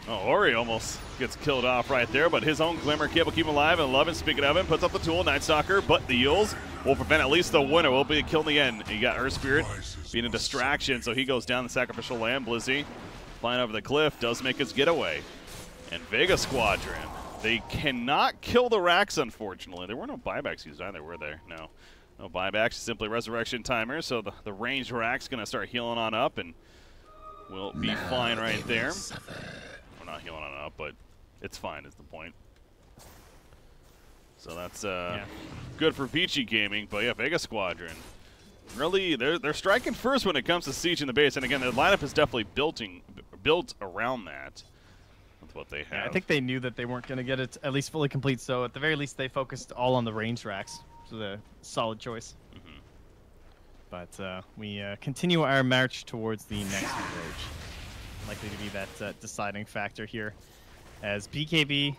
Oh, Ori almost gets killed off right there, but his own Glimmer Kit will keep him alive. And 11, speaking of him, puts up the tool, Night Stalker, but the Eels will prevent at least the winner. Will be a kill in the end. You got Earth Spirit being a distraction, so he goes down the Sacrificial Lamb. Blizzy flying over the cliff, does make his getaway. And Vega Squadron, they cannot kill the racks, unfortunately. There were no buybacks used either, were there? No. No buybacks, simply resurrection timers, so the ranged rack's going to start healing on up, and we'll be fine right there. We're not healing on up, but it's fine is the point. So that's good for Vici Gaming, but yeah, Vega Squadron. Really, they're striking first when it comes to sieging the base, and again, the lineup is definitely built around that. With what they have. Yeah, I think they knew that they weren't going to get it at least fully complete, so at the very least they focused all on the range racks. So a solid choice. But we continue our march towards the next approach. Likely to be that deciding factor here. As BKB,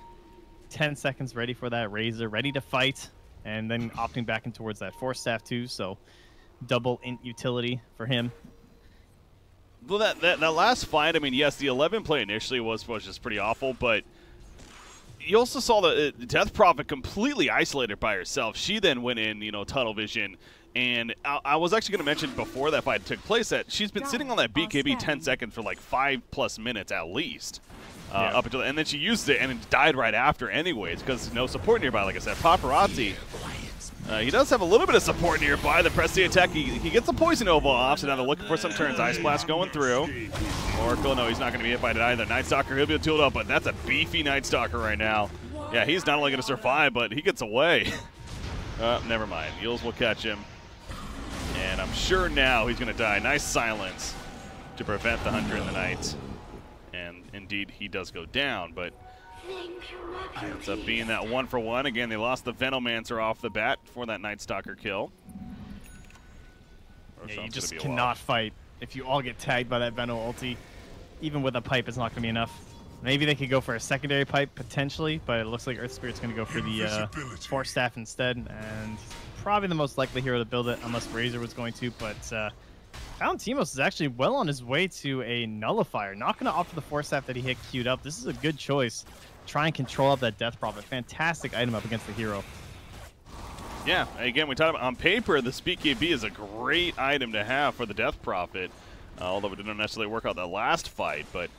10 seconds ready for that Razor, ready to fight, and then opting back in towards that Force Staff too, so double int utility for him. Well, that last fight, I mean, yes, the 11 play initially was just pretty awful, but you also saw the Death Prophet completely isolated by herself. She then went in, tunnel vision, and I was actually going to mention before that fight took place that she's been sitting on that BKB 10 seconds for like 5+ minutes at least. Up until, and then she used it and it died right after anyways because no support nearby, like I said. Paparazzi, he does have a little bit of support nearby. The press the attack, he gets the Poison Oval off, so now they're looking for some turns. Ice Blast going through. Oracle, no, he's not going to be hit by it either. Night Stalker, he'll be tooled up, but that's a beefy Night Stalker right now. Yeah, he's not only going to survive, but he gets away. Never mind. Eels will catch him. And I'm sure now he's going to die. Nice silence to prevent the Hunter in the Night. And indeed, he does go down, but ends up being that 1-for-1. Again, they lost the Venomancer off the bat for that Night Stalker kill. Yeah, you just cannot fight if you all get tagged by that Veno ulti. Even with a pipe, it's not going to be enough. Maybe they could go for a secondary pipe, potentially, but it looks like Earth Spirit's going to go for the Force Staff instead, and he's probably the most likely hero to build it, unless Razor was going to, but Valentimos is actually well on his way to a Nullifier. Not going to opt for the Force Staff that he hit queued up. This is a good choice. Try and control up that Death Prophet. Fantastic item up against the hero. Yeah, again, we talked about on paper, the BKB is a great item to have for the Death Prophet, although it didn't necessarily work out that last fight, but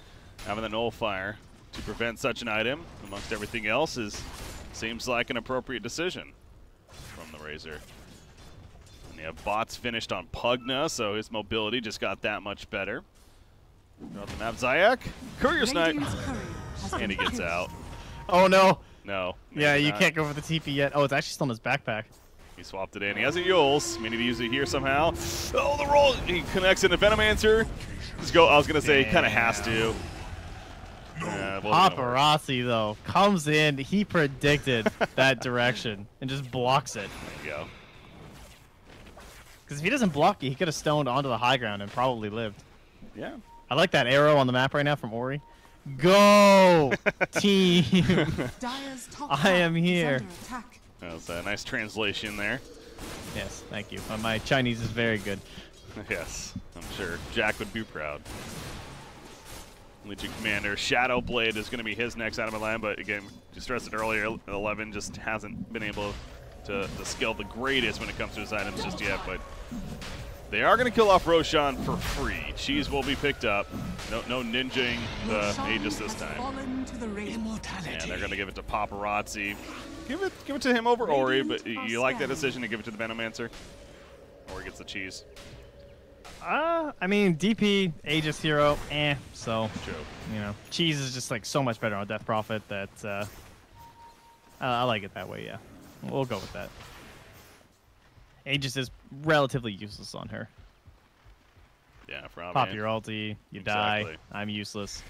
having the Nullifier to prevent such an item, amongst everything else, seems like an appropriate decision from the Razor. And you have bots finished on Pugna, so his mobility just got that much better. Got the map, Zayak, Courier Snipe, and he gets out. Oh no! No. Yeah, you can't go for the TP yet. Oh, it's actually still in his backpack. He swapped it in. He has a Yules. May need to use it here somehow. Oh, the roll! He connects into Venomancer. Let's go. I was going to say, he kind of has to. Paparazzi, though, comes in. He predicted that direction and just blocks it. There you go. Because if he doesn't block it, he could have stoned onto the high ground and probably lived. Yeah. I like that arrow on the map right now from Ori. Go, team! I am here. That was a nice translation there. Yes, thank you. My Chinese is very good. Yes, I'm sure Jack would be proud. Legion Commander Shadow Blade is going to be his next item of line, but again, you stressed it earlier, 11 just hasn't been able to scale the greatest when it comes to his items just yet, but they are going to kill off Roshan for free. Cheese will be picked up. No ninjaing the Aegis this time. And they're going to give it to Paparazzi. Give it to him over Ori, but you like that decision to give it to the Venomancer? Ori gets the cheese. I mean, DP, Aegis hero, so, True. Cheese is just like so much better on Death Prophet that I like it that way, yeah. We'll go with that. Aegis is relatively useless on her. Yeah, probably. Pop your ulti, you die. I'm useless.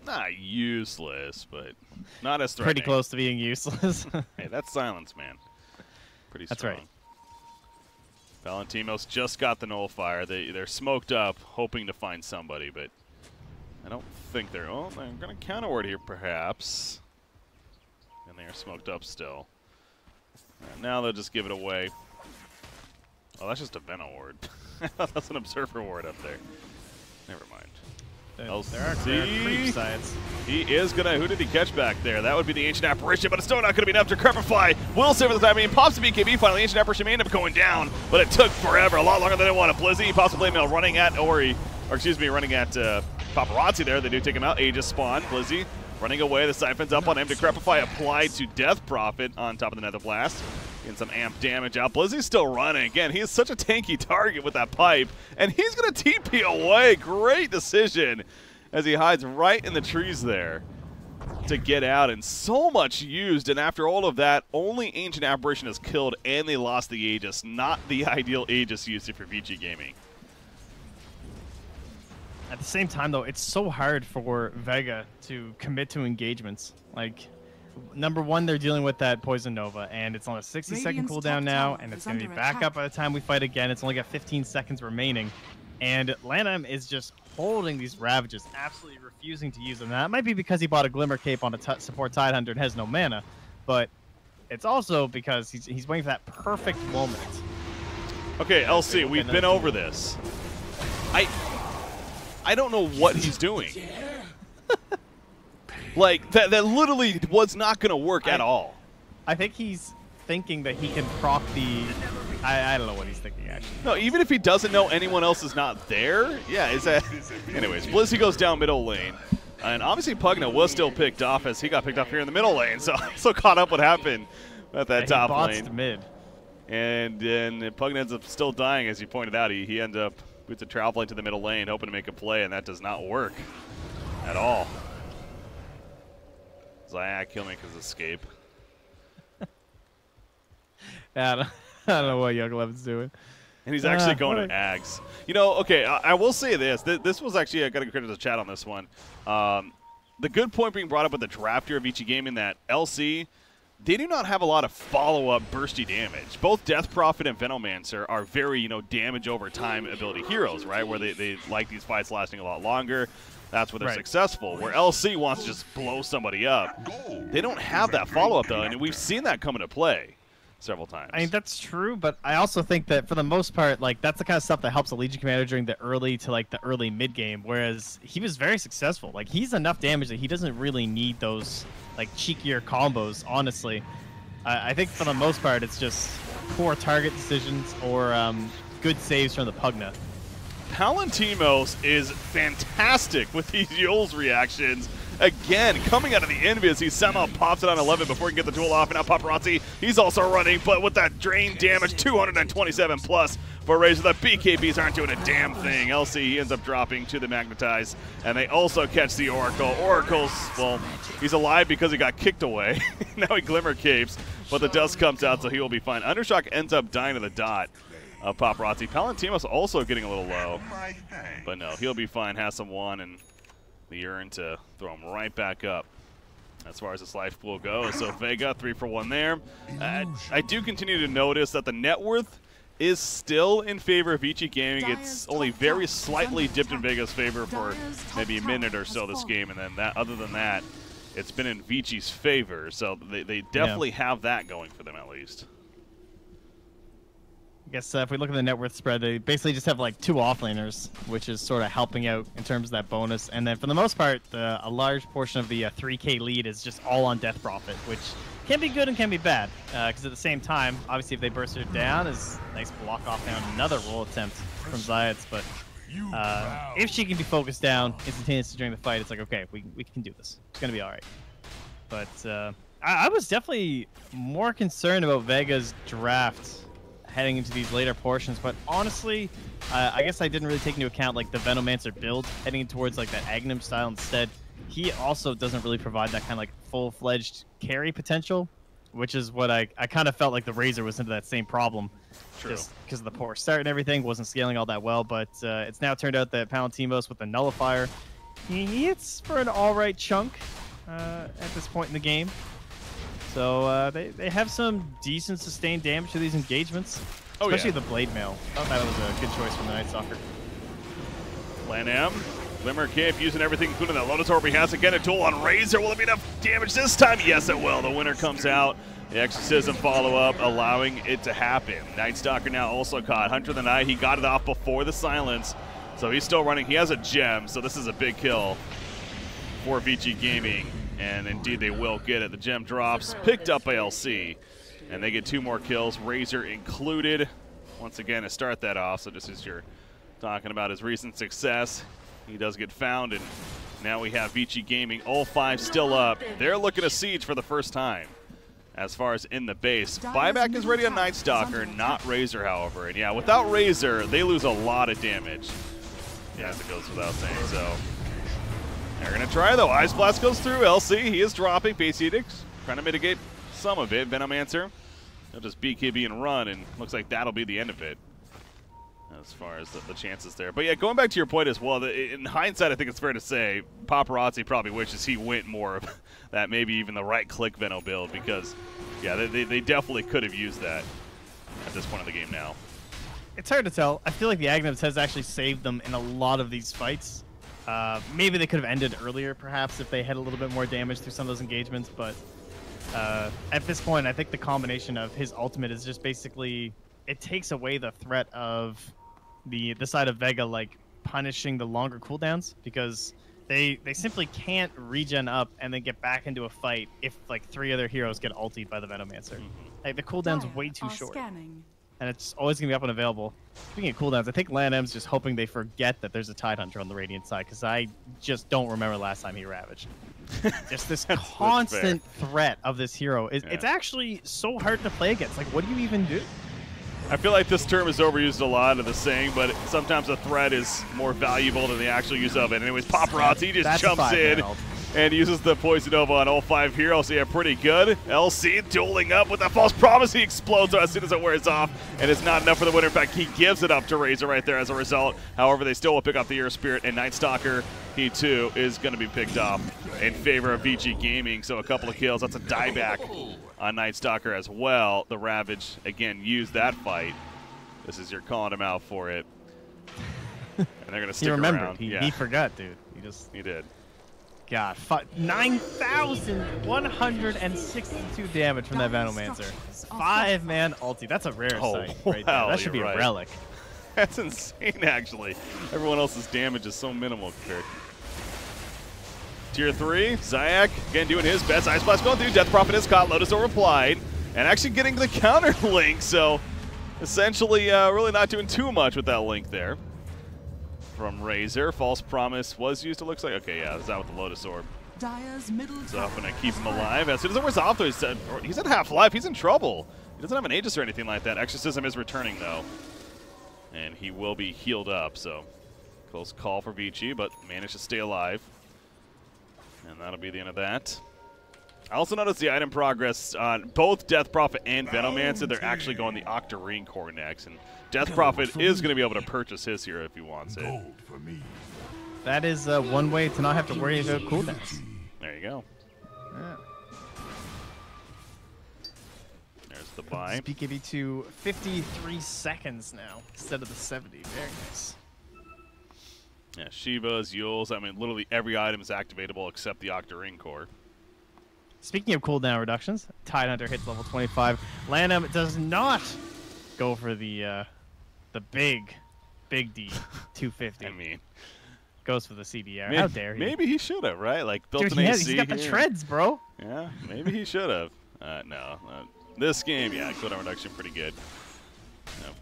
Not useless, but not as threatening. Pretty close to being useless. Hey, that's silence, man. Pretty strong. That's right. Valentimos just got the nullifier. They're smoked up, hoping to find somebody, but I don't think they're... Oh, they're going to counter ward here, perhaps. And they are smoked up still. And now they'll just give it away. Oh, that's just a Venom ward. That's an Observer ward up there. Never mind. There are creep sides. He is going to... Who did he catch back there? That would be the Ancient Apparition, but it's still not going to be enough to Crepify. Will save for the time being. Pops the BKB. Finally, the Ancient Apparition may end up going down, but it took forever. A lot longer than they wanted. Blizzy, pops the Blade Mail running at Ori. Or excuse me, running at Paparazzi there. They do take him out. Aegis spawn. Blizzy running away. The Siphon's up on him. To Crepify applied to Death Prophet on top of the Nether Blast. Getting some amp damage out. Blizzy's still running. Again, he is such a tanky target with that pipe. And he's going to TP away. Great decision as he hides right in the trees there to get out. And so much used. And after all of that, only Ancient Apparition is killed and they lost the Aegis. Not the ideal Aegis usage for Vici Gaming. At the same time, though, it's so hard for Vega to commit to engagements. Like, number one, they're dealing with that Poison Nova, and it's on a 60-second cooldown now, and it's going to be back up by the time we fight again. It's only got 15 seconds remaining, and Lanham is just holding these Ravages, absolutely refusing to use them. Now, that might be because he bought a Glimmer Cape on a support Tidehunter and has no mana, but it's also because he's waiting for that perfect moment. Okay, LC, we've been over this. I don't know what he's doing. Like, that literally was not going to work at all. I think he's thinking that he can proc the... I don't know what he's thinking, actually. No, even if he doesn't know anyone else is not there, yeah, is that... Anyways, Blizzy goes down middle lane. And obviously Pugna was still picked off as he got picked off here in the middle lane. So caught up what happened at that top lane. He mid. And then Pugna ends up still dying, as you pointed out. He ends up... Boots a traveling to the middle lane, hoping to make a play, and that does not work at all. Zayak, kill me because escape. I don't know what Young Levin's doing. And he's actually going to Ags. You know, okay, I will say this. This was actually, I got to credit the chat on this one. The good point being brought up with the draft here of Vici Gaming that LC, they do not have a lot of follow-up bursty damage. Both Death Prophet and Venomancer are very, damage over time ability heroes, right? Where they like these fights lasting a lot longer. That's where they're successful. Where LC wants to just blow somebody up. They don't have that follow-up, though, and we've seen that come into play several times. I mean, that's true, but I also think that for the most part, like, that's the kind of stuff that helps a Legion Commander during the early to, like, the early mid-game, whereas he was very successful. Like, he's enough damage that he doesn't really need those, like, cheekier combos, honestly. I think for the most part, it's just poor target decisions or good saves from the Pugna. Palantimos is fantastic with these Yule's reactions. Again, coming out of the Envious, he somehow pops it on 11 before he can get the duel off. And now Paparazzi, he's also running, but with that drain damage, 227 plus for Razor. The BKBs aren't doing a damn thing. LC, he ends up dropping to the Magnetize, and they also catch the Oracle. Oracle's, well, he's alive because he got kicked away. Now he Glimmer Capes, but the dust comes out, so he will be fine. Undershock ends up dying to the dot of Paparazzi. Palantimos also getting a little low, but no, he'll be fine. Has some one, and the urn to throw him right back up as far as this life pool goes. So Vega, 3 for 1 there. I do continue to notice that the net worth is still in favor of Vici Gaming. It's only very slightly dipped in Vega's favor for maybe a minute or so this game, and then other than that, it's been in Vici's favor. So they definitely have that going for them at least. I guess if we look at the net worth spread, they basically just have like 2 offlaners, which is sort of helping out in terms of that bonus. And then for the most part, a large portion of the 3K lead is just all on Death Prophet, which can be good and can be bad. Because at the same time, obviously if they burst it down, is a nice block off down another roll attempt from Zayats. But if she can be focused down instantaneously during the fight, it's like, okay, we can do this. It's going to be all right. But I was definitely more concerned about Vega's draft heading into these later portions, but honestly, I guess I didn't really take into account like the Venomancer build heading towards like that Agnum style instead. He also doesn't really provide that kind of like full-fledged carry potential, which is what I kind of felt like the Razor was into that same problem. True. Just because of the poor start and everything, wasn't scaling all that well, but it's now turned out that Palantimos with the Nullifier, he hits for an alright chunk at this point in the game. So they have some decent sustained damage to these engagements. Especially the blade mail. I thought that was a good choice from the Night Stalker. Lan Glimmer Cape using everything, including that Lotus Orb he has. Again, a tool on Razor. Will it be enough damage this time? Yes, it will. The winner comes out. The Exorcism follow-up, allowing it to happen. Night Stalker now also caught. Hunter of the Night, he got it off before the silence. So he's still running. He has a gem, so this is a big kill for Vici Gaming. And indeed, they will get it. The gem drops, picked up by LC. And they get 2 more kills, Razor included. Once again, to start that off, so just as you're talking about his recent success, he does get found, and now we have Vici Gaming, all 5 still up. They're looking to siege for the first time as far as in the base. Buyback is ready on Night Stalker, not Razor, however. And yeah, without Razor, they lose a lot of damage. Yeah, as it goes without saying, so. They're going to try, though. Ice Blast goes through. LC, he is dropping. Base Edicts, trying to mitigate some of it. Venomancer, he'll just BKB and run, and looks like that'll be the end of it as far as the chances there. But yeah, going back to your point as well, in hindsight, I think it's fair to say Paparazzi probably wishes he went more of that, maybe even the right-click Veno build, because, yeah, they definitely could have used that at this point of the game now. It's hard to tell. I feel like the Agnes has actually saved them in a lot of these fights. Maybe they could have ended earlier, perhaps, if they had a little bit more damage through some of those engagements, but at this point, I think the combination of his ultimate is just basically, it takes away the threat of the side of Vega, like, punishing the longer cooldowns, because they simply can't regen up and then get back into a fight if, like, 3 other heroes get ultied by the Venomancer. Like, the cooldown's way too short. And it's always going to be up and available. Speaking of cooldowns, I think Lan M's just hoping they forget that there's a Tidehunter on the Radiant side, because I just don't remember last time he Ravaged. Just this constant threat of this hero. It's actually so hard to play against. Like, what do you even do? I feel like this term is overused a lot of the saying, but sometimes a threat is more valuable than the actual use of it. Anyways, Paparazzi just jumps in and uses the Poison Nova on all 5 heroes. So yeah, pretty good. LC dueling up with that false promise. He explodes as soon as it wears off, and it's not enough for the winner. In fact, he gives it up to Razor right there as a result. However, they still will pick up the Air Spirit, and Night Stalker, he too is going to be picked off in favor of Vici Gaming. So a couple of kills. That's a dieback on Night Stalker as well. The Ravage, again, used that fight. This is, you're calling him out for it. And they're going to stick around. He forgot, dude. He did. God, 9,162 damage from that Venomancer. 5-man ulti. That's a rare sight right there. That should be a relic. That's insane, actually. Everyone else's damage is so minimal compared. Tier 3, Zayak, again doing his best. Ice Blast going through. Death Prophet is caught. Lotus Orb replied. And actually getting the counter link. So, essentially, really not doing too much with that link there. From Razor, False Promise was used, it looks like. Okay, yeah, it's out with the Lotus Orb. So I'm going to keep him alive. As soon as it wears off, though, he's at half-life. He's in trouble. He doesn't have an Aegis or anything like that. Exorcism is returning, though. And he will be healed up, so close call for Vici, but managed to stay alive. And that'll be the end of that. I also noticed the item progress on both Death Prophet and Venomancer. They're actually going the Octarine core next, and Death Prophet is going to be able to purchase his here if he wants it. That is one way to not have to worry about cooldowns. There you go. Yeah. There's the buy. BKB to 53 seconds now instead of the 70. Very nice. Yeah, Shivas, Yules. I mean, literally every item is activatable except the Octarine core. Speaking of cooldown reductions, Tidehunter hits level 25. Lanham does not go for the big D 250. I mean, goes for the CDR. How dare he? Maybe he should have, right? Like built Dude, an AC. He's got the treads, bro. Yeah, maybe he should have. No, this game, yeah, cooldown reduction pretty good.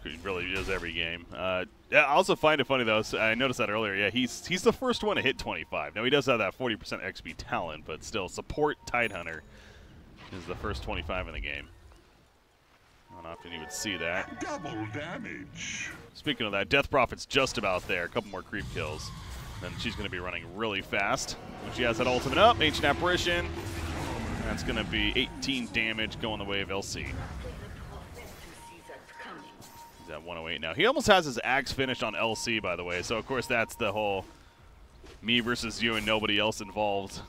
He really does every game. Yeah, I also find it funny though. So I noticed that earlier. Yeah, he's the first one to hit 25. Now he does have that 40% XP talent, but still, support Tidehunter is the first 25 in the game. Not often you would see that. Double damage. Speaking of that, Death Prophet's just about there. A couple more creep kills. Then she's going to be running really fast. When she has that ultimate up, Ancient Apparition. That's going to be 18 damage going the way of LC. He's at 108 now. He almost has his axe finished on LC, by the way. So, of course, that's the whole me versus you and nobody else involved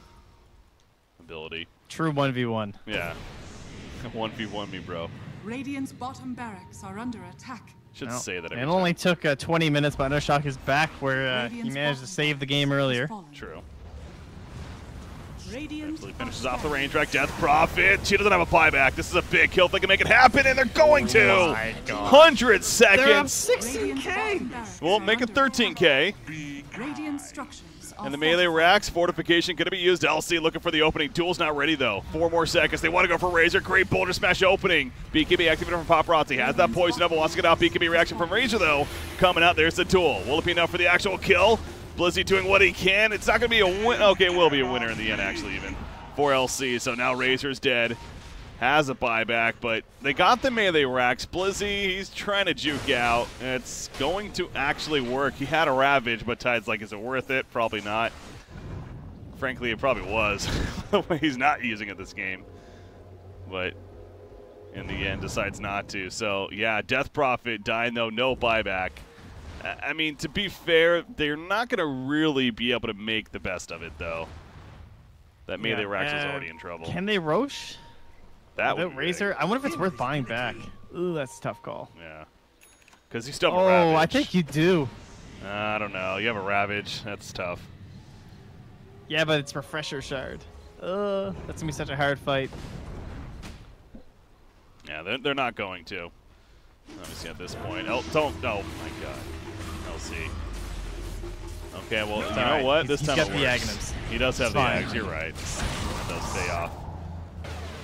ability. True 1v1. Yeah. 1v1 me, bro. Radiant's bottom barracks are under attack. Should No. say that every It time. only took 20 minutes, but Undershock is back where he managed to save the game earlier. True. Radiant Absolutely finishes off the range track. Death Prophet. She doesn't have a buyback. This is a big kill if they can make it happen, and they're going to. Oh my God. 100 They're up seconds. 16K. We'll make it 13K. Radiant structures are And the melee fortified. racks, fortification going to be used. LC looking for the opening. Duel's not ready, though. 4 more seconds. They want to go for Razor. Great boulder smash opening. BKB activated from Paparazzi. Has that poison up. Wants to get out. BKB reaction from Razor, though. Coming out. There's the duel. Will it be enough for the actual kill? Blizzy doing what he can. It's not going to be a win. Okay, it will be a winner in the end, actually, even. For LC. So now Razor's dead. Has a buyback, but they got the melee racks. Blizzy, he's trying to juke out. It's going to actually work. He had a Ravage, but Tide's like, is it worth it? Probably not. Frankly, it probably was. The way he's not using it this game. But in the end, decides not to. So, yeah, Death Prophet dying, though, no buyback. I mean, to be fair, they're not going to really be able to make the best of it, though. That melee racks is already in trouble. Can they Roche? That Without would be Razor? big. I wonder if it's worth buying back. Ooh, that's a tough call. Yeah. Because you still have a Oh, Ravage. I think you do. I don't know. You have a Ravage. That's tough. Yeah, but it's Refresher Shard. That's going to be such a hard fight. Yeah, they're not going to. Let me see at this point. Oh, don't. Oh, my God. LC. Okay, well, you know what? This He's time got it the works. Agnums. He does have It's the fine. Ags. You're right. That does stay off.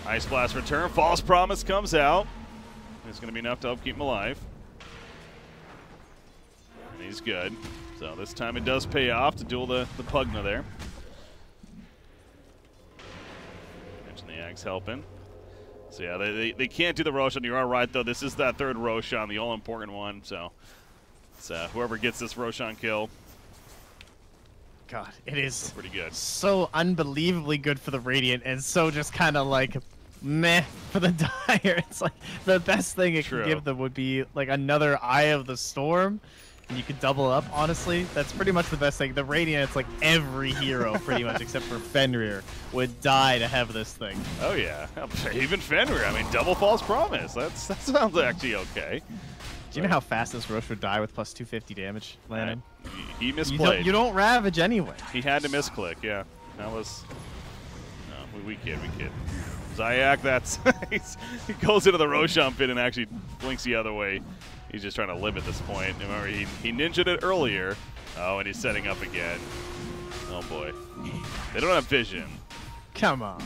Ice Blast return. False Promise comes out. It's going to be enough to help keep him alive. And he's good. So this time it does pay off to duel the Pugna there. Mention the Ags helping. So yeah, they can't do the Roshan. You are right, though. This is that third Roshan, the all-important one. So it's, whoever gets this Roshan kill, God, it is pretty good. so unbelievably good for the Radiant and so just kind of like meh for the Dire. It's like the best thing it True. could give them would be like another Eye of the Storm. And you could double up, honestly. That's pretty much the best thing. The Radiant, it's like every hero, pretty much, except for Fenrir, would die to have this thing. Oh, yeah. Even Fenrir. I mean, double False Promise. That sounds actually okay. Do you know how fast this Roche would die with plus 250 damage, Landon? He You misplayed. don't Ravage anyway. He had to misclick, yeah. That was... No, we kid. Zayak, that's... he goes into the Roshan pit and actually blinks the other way. He's just trying to live at this point. Remember, he ninja'd it earlier. Oh, and he's setting up again. Oh, boy. They don't have vision. Come on.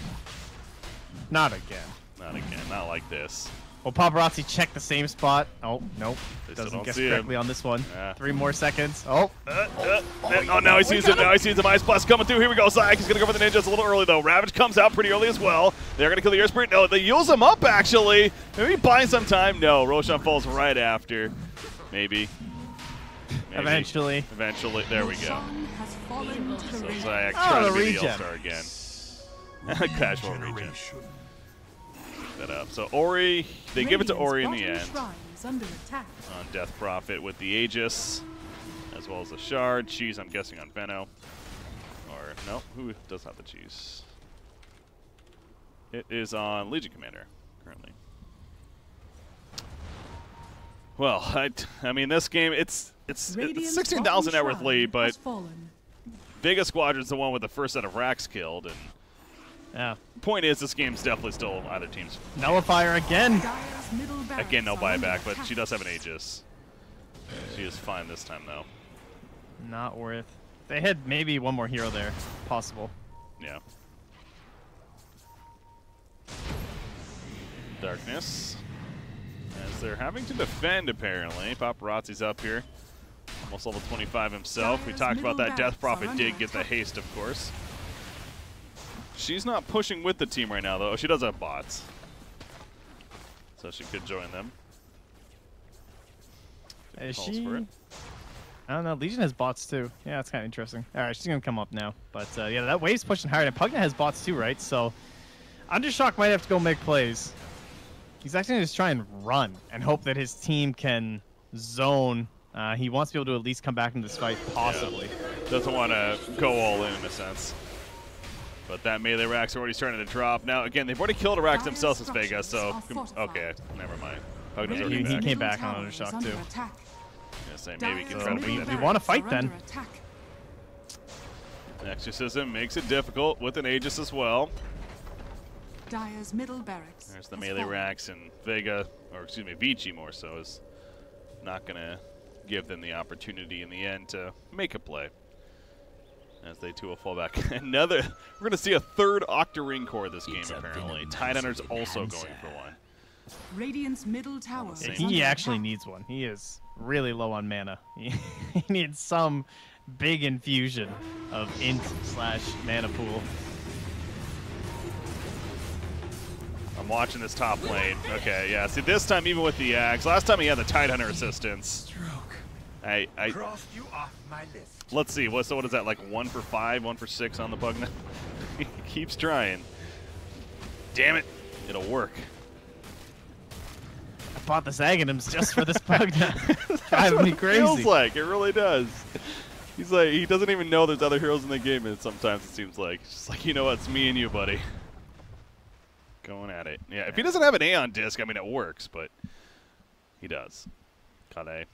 Not again. Not again. Not like this. Well, Paparazzi checked the same spot. Oh, nope. They still Doesn't don't guess see him. correctly on this one. Yeah. 3 more seconds. Oh. Oh, now he sees him. Now he sees him. Ice Blast coming through. Here we go. Zayak is going to go for the ninjas a little early, though. Ravage comes out pretty early as well. They're going to kill the Air Spirit. No, they use him up, actually. Maybe buying some time. No, Roshan falls right after. Maybe. Eventually. Eventually. There we go. Roshan has fallen to the So radiant. Zayak Oh, trying the to be the regen. All-Star again. Casual regen. That up. So Ori, they give it to Ori in the Radiant's end. bottom shrine is under attack. On Death Prophet with the Aegis, as well as the Shard. Cheese, I'm guessing, on Veno. Or, no, who does have the cheese? It is on Legion Commander, currently. Well, I mean, this game, it's Radiant's 16,000 bottom net worth shrine lead, but has fallen. Vega Squadron's the one with the first set of racks killed, and Yeah. point is, this game's definitely still either team's. Nullifier again. Dire's middle barracks Again, no are under buyback, but attack. she does have an Aegis. She is fine this time, though. Not worth. They had maybe one more hero there. Possible. Yeah. Darkness. As they're having to defend, apparently. Paparazzi's up here. Almost level 25 himself. We talked about that. Death Prophet did get the haste, of course. She's not pushing with the team right now, though. She does have bots. So she could join them. Is Calls she? for it. I don't know. Legion has bots too. Yeah, that's kind of interesting. All right, she's gonna come up now. But yeah, that wave's pushing hard, and Pugna has bots too, right? So Undershock might have to go make plays. He's actually gonna just try and run and hope that his team can zone. He wants to be able to at least come back into this fight, possibly. Yeah. Doesn't want to go all in a sense. But that melee rack's already starting to drop. Now, again, they've already killed a rack themselves as Vega, so... Okay, never mind. Pugna's already He back. came back on Undershock, too. Yeah, say maybe he can try to beat We that. want to fight, then. Exorcism makes it difficult with an Aegis as well. Dire's middle barracks. There's the melee racks, and Vega, or excuse me, Vici more so, is not going to give them the opportunity in the end to make a play. As they too will fall back. We're going to see a third Octarine core this game, apparently. Tidehunter's also going for one. Radiant's middle tower. Yeah, he actually needs one. He is really low on mana. He needs some big infusion of int/mana pool. I'm watching this top lane. Okay, yeah. See, this time, even with the Ags, last time he had the Tidehunter assistance. Crossed you off my list. Let's see. What is that, like 1 for 5, 1 for 6 on the Pugna? He keeps trying. Damn it. It'll work. I bought this Aghanims just for this Pugna. Driving me crazy. Feels like it really does. He's like, he doesn't even know there's other heroes in the game, and sometimes it seems like it's just like, you know what, it's me and you, buddy. Going at it. Yeah, if he doesn't have an Aeon disc, I mean, it works, but he does. Kade.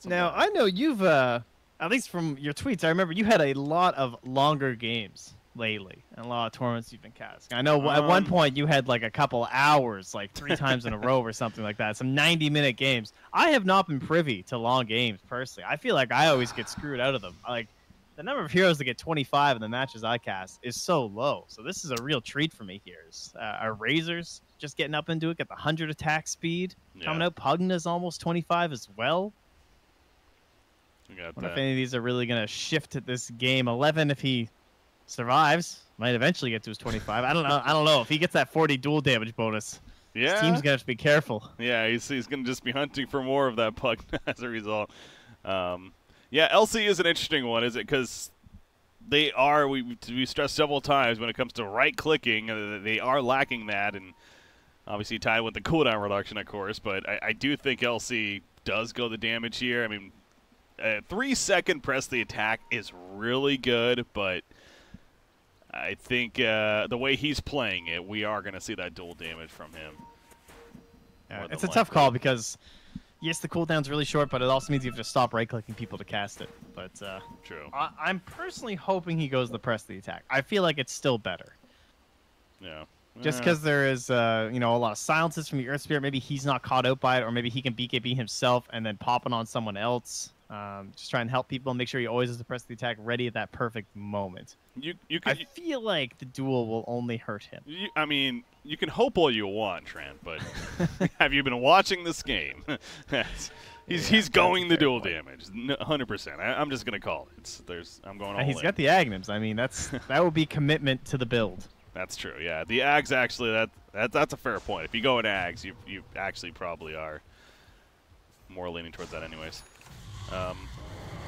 Now, I know you've, at least from your tweets, I remember you had a lot of longer games lately, and a lot of tournaments you've been casting. I know at one point you had like a couple hours, like 3 times in a row or something like that, some 90-minute games. I have not been privy to long games, personally. I feel like I always get screwed out of them. Like, the number of heroes that get 25 in the matches I cast is so low. So this is a real treat for me here. Our Razors just getting up into it, get the 100 attack speed. Yeah. Coming out, Pugna's almost 25 as well. I wonder if any of these are really going to shift to this game. 11, if he survives, might eventually get to his 25. I don't know. If he gets that 40 dual damage bonus, yeah, his team's going to have to be careful. Yeah, he's going to just be hunting for more of that Pug as a result. Yeah, LC is an interesting one, is it? Because they are, we stressed several times when it comes to right-clicking, they are lacking that, and obviously tied with the cooldown reduction, of course, but I do think LC does go the damage here. I mean, 3-second press the attack is really good, but I think the way he's playing it, we are going to see that dual damage from him. Yeah, it's a tough call because, yes, the cooldown's really short, but it also means you have to stop right-clicking people to cast it. But true. I'm personally hoping he goes the press the attack. I feel like it's still better. Yeah. Just because there is, a lot of silences from the Earth Spirit. Maybe he's not caught out by it, or maybe he can BKB himself and then pop it on someone else. Just try and help people and make sure he always has to press the attack ready at that perfect moment. I feel like the duel will only hurt him. I mean, you can hope all you want, Trent, but have you been watching this game? He's going the dual damage, 100%. I'm just gonna call it. I'm going all in. He's got the Aghanims. I mean, that would be commitment to the build. That's true. Yeah, the Ags actually that's a fair point. If you go in Ags, you actually probably are more leaning towards that, anyways.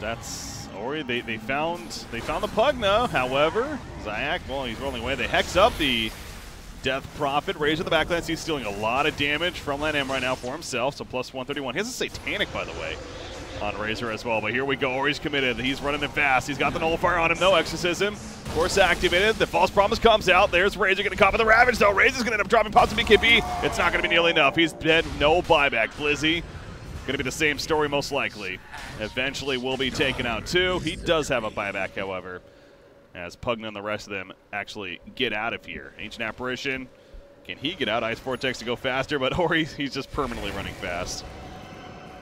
That's Ori. They found the Pugna. However, Zayak, well, he's rolling away. They hex up the Death Prophet. Razor in the backline. He's stealing a lot of damage from Lanham right now for himself. So plus 131. He has a Satanic, by the way, on Razor as well. But here we go. Ori's committed. He's running it fast. He's got the Nullifier on him, though. Exorcism, of course, activated. The False Promise comes out. There's Razor going to copy the Ravage, though. Razor's going to end up dropping pots of BKB. It's not going to be nearly enough. He's dead. No buyback. Blizzy. Going to be the same story, most likely. Eventually will be taken out, too. He does have a buyback, however, as Pugna and the rest of them actually get out of here. Ancient Apparition. Can he get out? Ice Vortex to go faster, but Ori, he's just permanently running fast.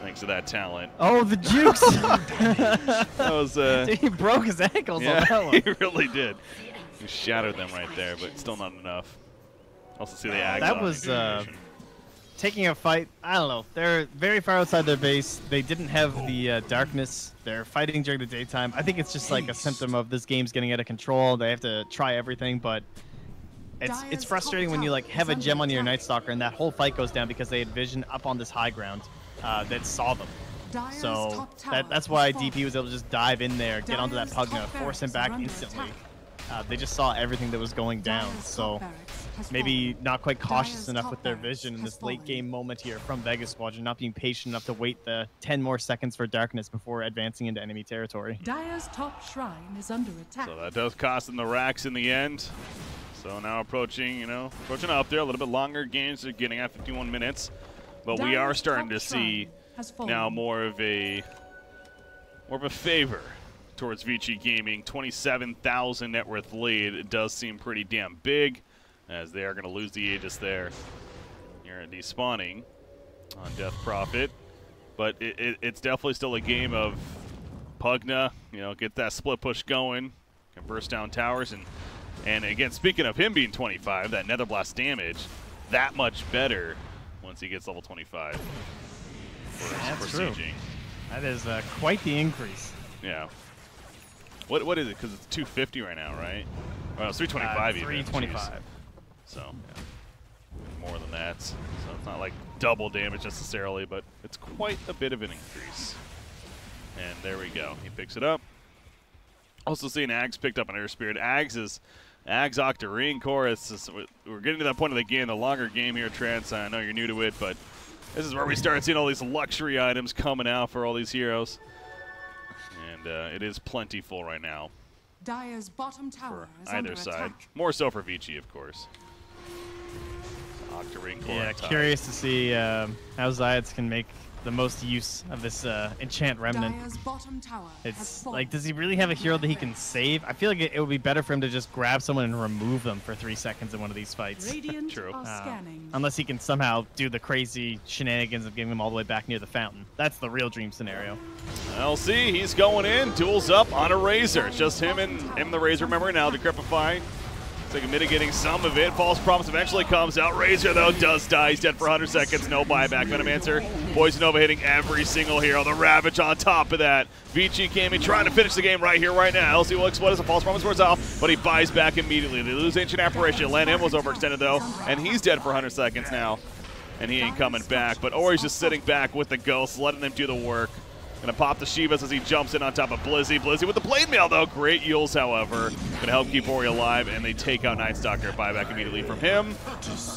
Thanks to that talent. Oh, the jukes! That was, he broke his ankles on that one. He really did. He shattered them right there, but still not enough. Also see the Ags. That was taking a fight. I don't know. They're very far outside their base. They didn't have the darkness. They're fighting during the daytime. I think it's just like a symptom of this game's getting out of control. They have to try everything, but it's frustrating when you like have a gem on your Night Stalker and that whole fight goes down because they had vision up on this high ground that saw them. So that's why DP was able to just dive in there, get onto that Pugna, force him back instantly. They just saw everything that was going down. So maybe not quite cautious enough with their vision in this late game moment here from Vega Squadron, not being patient enough to wait the 10 more seconds for darkness before advancing into enemy territory. Dire's top shrine is under attack. So that does cost them the racks in the end. So now approaching up there, a little bit longer games they're getting at 51 minutes. But we are starting to see now more of a favor towards Vici Gaming. 27,000 net worth lead. It does seem pretty damn big, as they are going to lose the Aegis there. Here at despawning on Death Prophet. But it's definitely still a game of Pugna, get that split push going, can burst down towers, and again, speaking of him being 25, that Nether Blast damage, that much better once he gets level 25 for sieging. That is quite the increase. Yeah. What is it? Because it's 250 right now, right? Well, it's 325 even. 325. So, more than that. So it's not like double damage necessarily, but it's quite a bit of an increase. And there we go. He picks it up. Also seeing Ags picked up an Air Spirit. Ags Octarine Core. We're getting to that point of the game, the longer game here, Trance. I know you're new to it, but this is where we start seeing all these luxury items coming out for all these heroes. And it is plentiful right now. Dire's bottom tower for is either under side. attack. More so for Vici, of course. Octarine Core. Yeah, curious to see how Zayats can make the most use of this enchant remnant. Dire's bottom tower has It's fallen. like, does he really have a hero that he can save? I feel like it would be better for him to just grab someone and remove them for 3 seconds in one of these fights. Radiant True. are scanning. Unless he can somehow do the crazy shenanigans of getting him all the way back near the fountain. That's the real dream scenario. LC, he's going in, duels up on a Razor. It's just him and the Razor, remember, now Decrepify. It's like mitigating some of it. False Promise eventually comes out. Razor, though, does die. He's dead for 100 seconds. No buyback. Venomancer, Poison Nova hitting every single hero. The Ravage on top of that. Vici Gaming trying to finish the game right here, right now. LC will explode as a False Promise wears off, but he buys back immediately. They lose Ancient Apparition. Len M was overextended, though, and he's dead for 100 seconds now. And he ain't coming back. But Ori's just sitting back with the Ghosts, letting them do the work. Gonna pop the Shivas as he jumps in on top of Blizzy. Blizzy with the Blade Mail, though. Great Yules, however. Gonna help keep Ori alive, and they take out Night Stalker. Buyback immediately from him.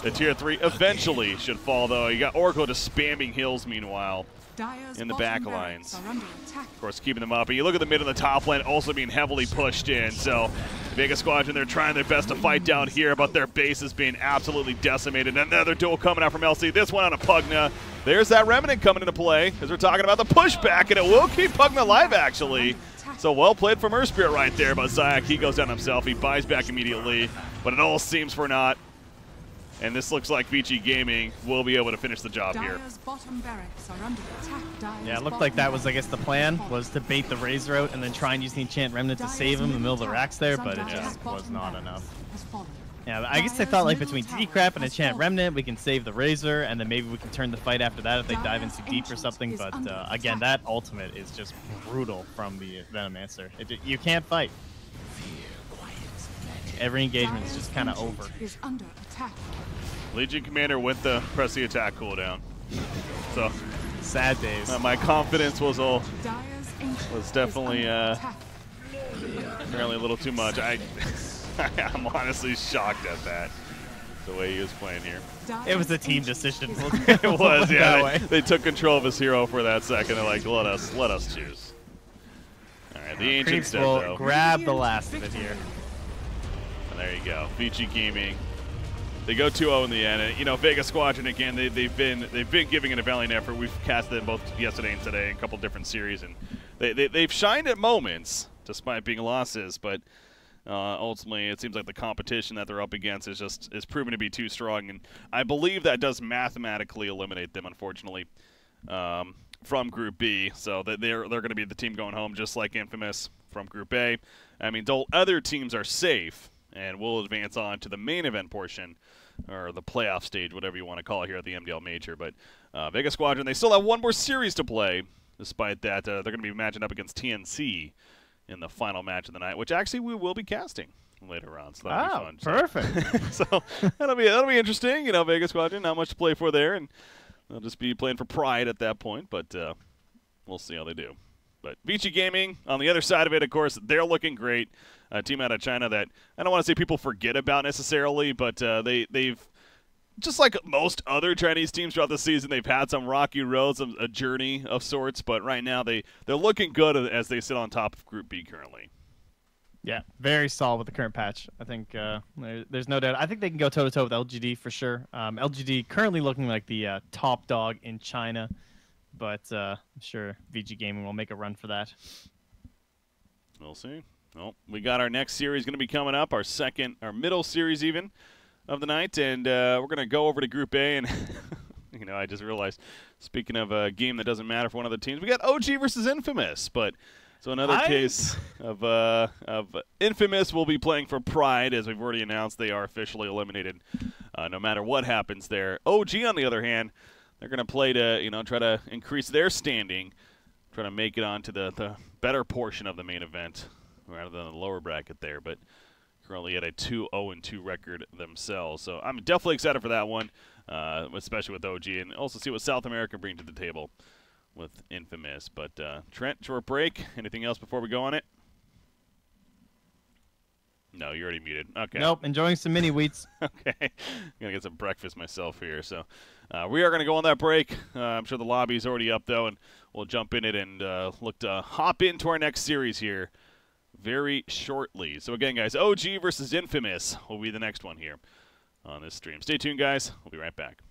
The tier 3 eventually should fall, though. You got Oracle just spamming hills, meanwhile, Dire's in the bottom back barracks lines. are under attack. Of course, keeping them up. And you look at the mid and the top lane also being heavily pushed in. So, Vega Squadron, they're trying their best to fight down here, but their base is being absolutely decimated. Another duel coming out from LC. This one on a Pugna. There's that Remnant coming into play, as we're talking about the pushback, and it will keep Pugna alive, actually. So well played from Earthspirit right there, but Zayak, he goes down himself. He buys back immediately, but it all seems for naught. And this looks like Vici Gaming will be able to finish the job here. Dire's bottom barracks are under attack. Yeah, it looked like that was, I guess, the plan, was to bait the Razor out and then try and use the enchant remnant to save him in the middle of the racks there, but it just was not enough. Yeah, I guess they thought, like, between D-Crap and enchant remnant, we can save the Razor, and then maybe we can turn the fight after that if they dive in too deep or something, but again, that ultimate is just brutal from the Venomancer. You can't fight. Every engagement is just kind of over. Is under attack. Legion Commander with the press the attack cooldown. So sad days. My confidence was Dire's ancient definitely is under attack. apparently a little too much. I'm honestly shocked at that, the way he was playing here. It was a team decision. It was, yeah. They took control of his hero for that second. They're like, let us choose. All right, the Ancient's dead, will though. grab the last of it here. And there you go, Vici Gaming. They go 2-0 in the end, and Vega Squadron again. They've been giving it a valiant effort. We've casted them both yesterday and today in a couple different series, and they've shined at moments despite being losses. But ultimately, it seems like the competition that they're up against is proven to be too strong, and I believe that does mathematically eliminate them, unfortunately, from Group B. So that they're going to be the team going home, just like Infamous from Group A. I mean, the other teams are safe, and we'll advance on to the main event portion, or the playoff stage, whatever you want to call it here at the MDL Major. But Vega Squadron, they still have one more series to play. Despite that, they're going to be matching up against TNC in the final match of the night, which actually we will be casting later on. So that'll be fun. Perfect. So that'll be interesting. Vega Squadron, not much to play for there, and they'll just be playing for pride at that point. But we'll see how they do. But Vici Gaming, on the other side of it, of course, they're looking great. A team out of China that I don't want to say people forget about necessarily, but they've, just like most other Chinese teams throughout the season, they've had some rocky roads, a journey of sorts, but right now they're looking good as they sit on top of Group B currently. Yeah, very solid with the current patch. I think there's no doubt. I think they can go toe-to-toe with LGD for sure. LGD currently looking like the top dog in China, but I'm sure VG Gaming will make a run for that. We'll see. Well, we got our next series going to be coming up, our middle series even of the night, and we're going to go over to Group A, and you know, I just realized, speaking of a game that doesn't matter for one of the teams, we got OG versus Infamous, but so another case of Infamous will be playing for Pride, as we've already announced. They are officially eliminated no matter what happens there. OG, on the other hand, they're going to play to, try to increase their standing, try to make it onto the better portion of the main event rather than the lower bracket there, but currently at a 2-0-2 record themselves. So I'm definitely excited for that one, especially with OG, and also see what South America bring to the table with Infamous. But Trent, short break. Anything else before we go on it? No, you're already muted. Okay. Nope, enjoying some mini wheats. Okay. I'm going to get some breakfast myself here. So we are going to go on that break. I'm sure the lobby's already up, though, and we'll jump in it and look to hop into our next series here very shortly. So again, guys, OG versus Infamous will be the next one here on this stream. Stay tuned, guys. We'll be right back.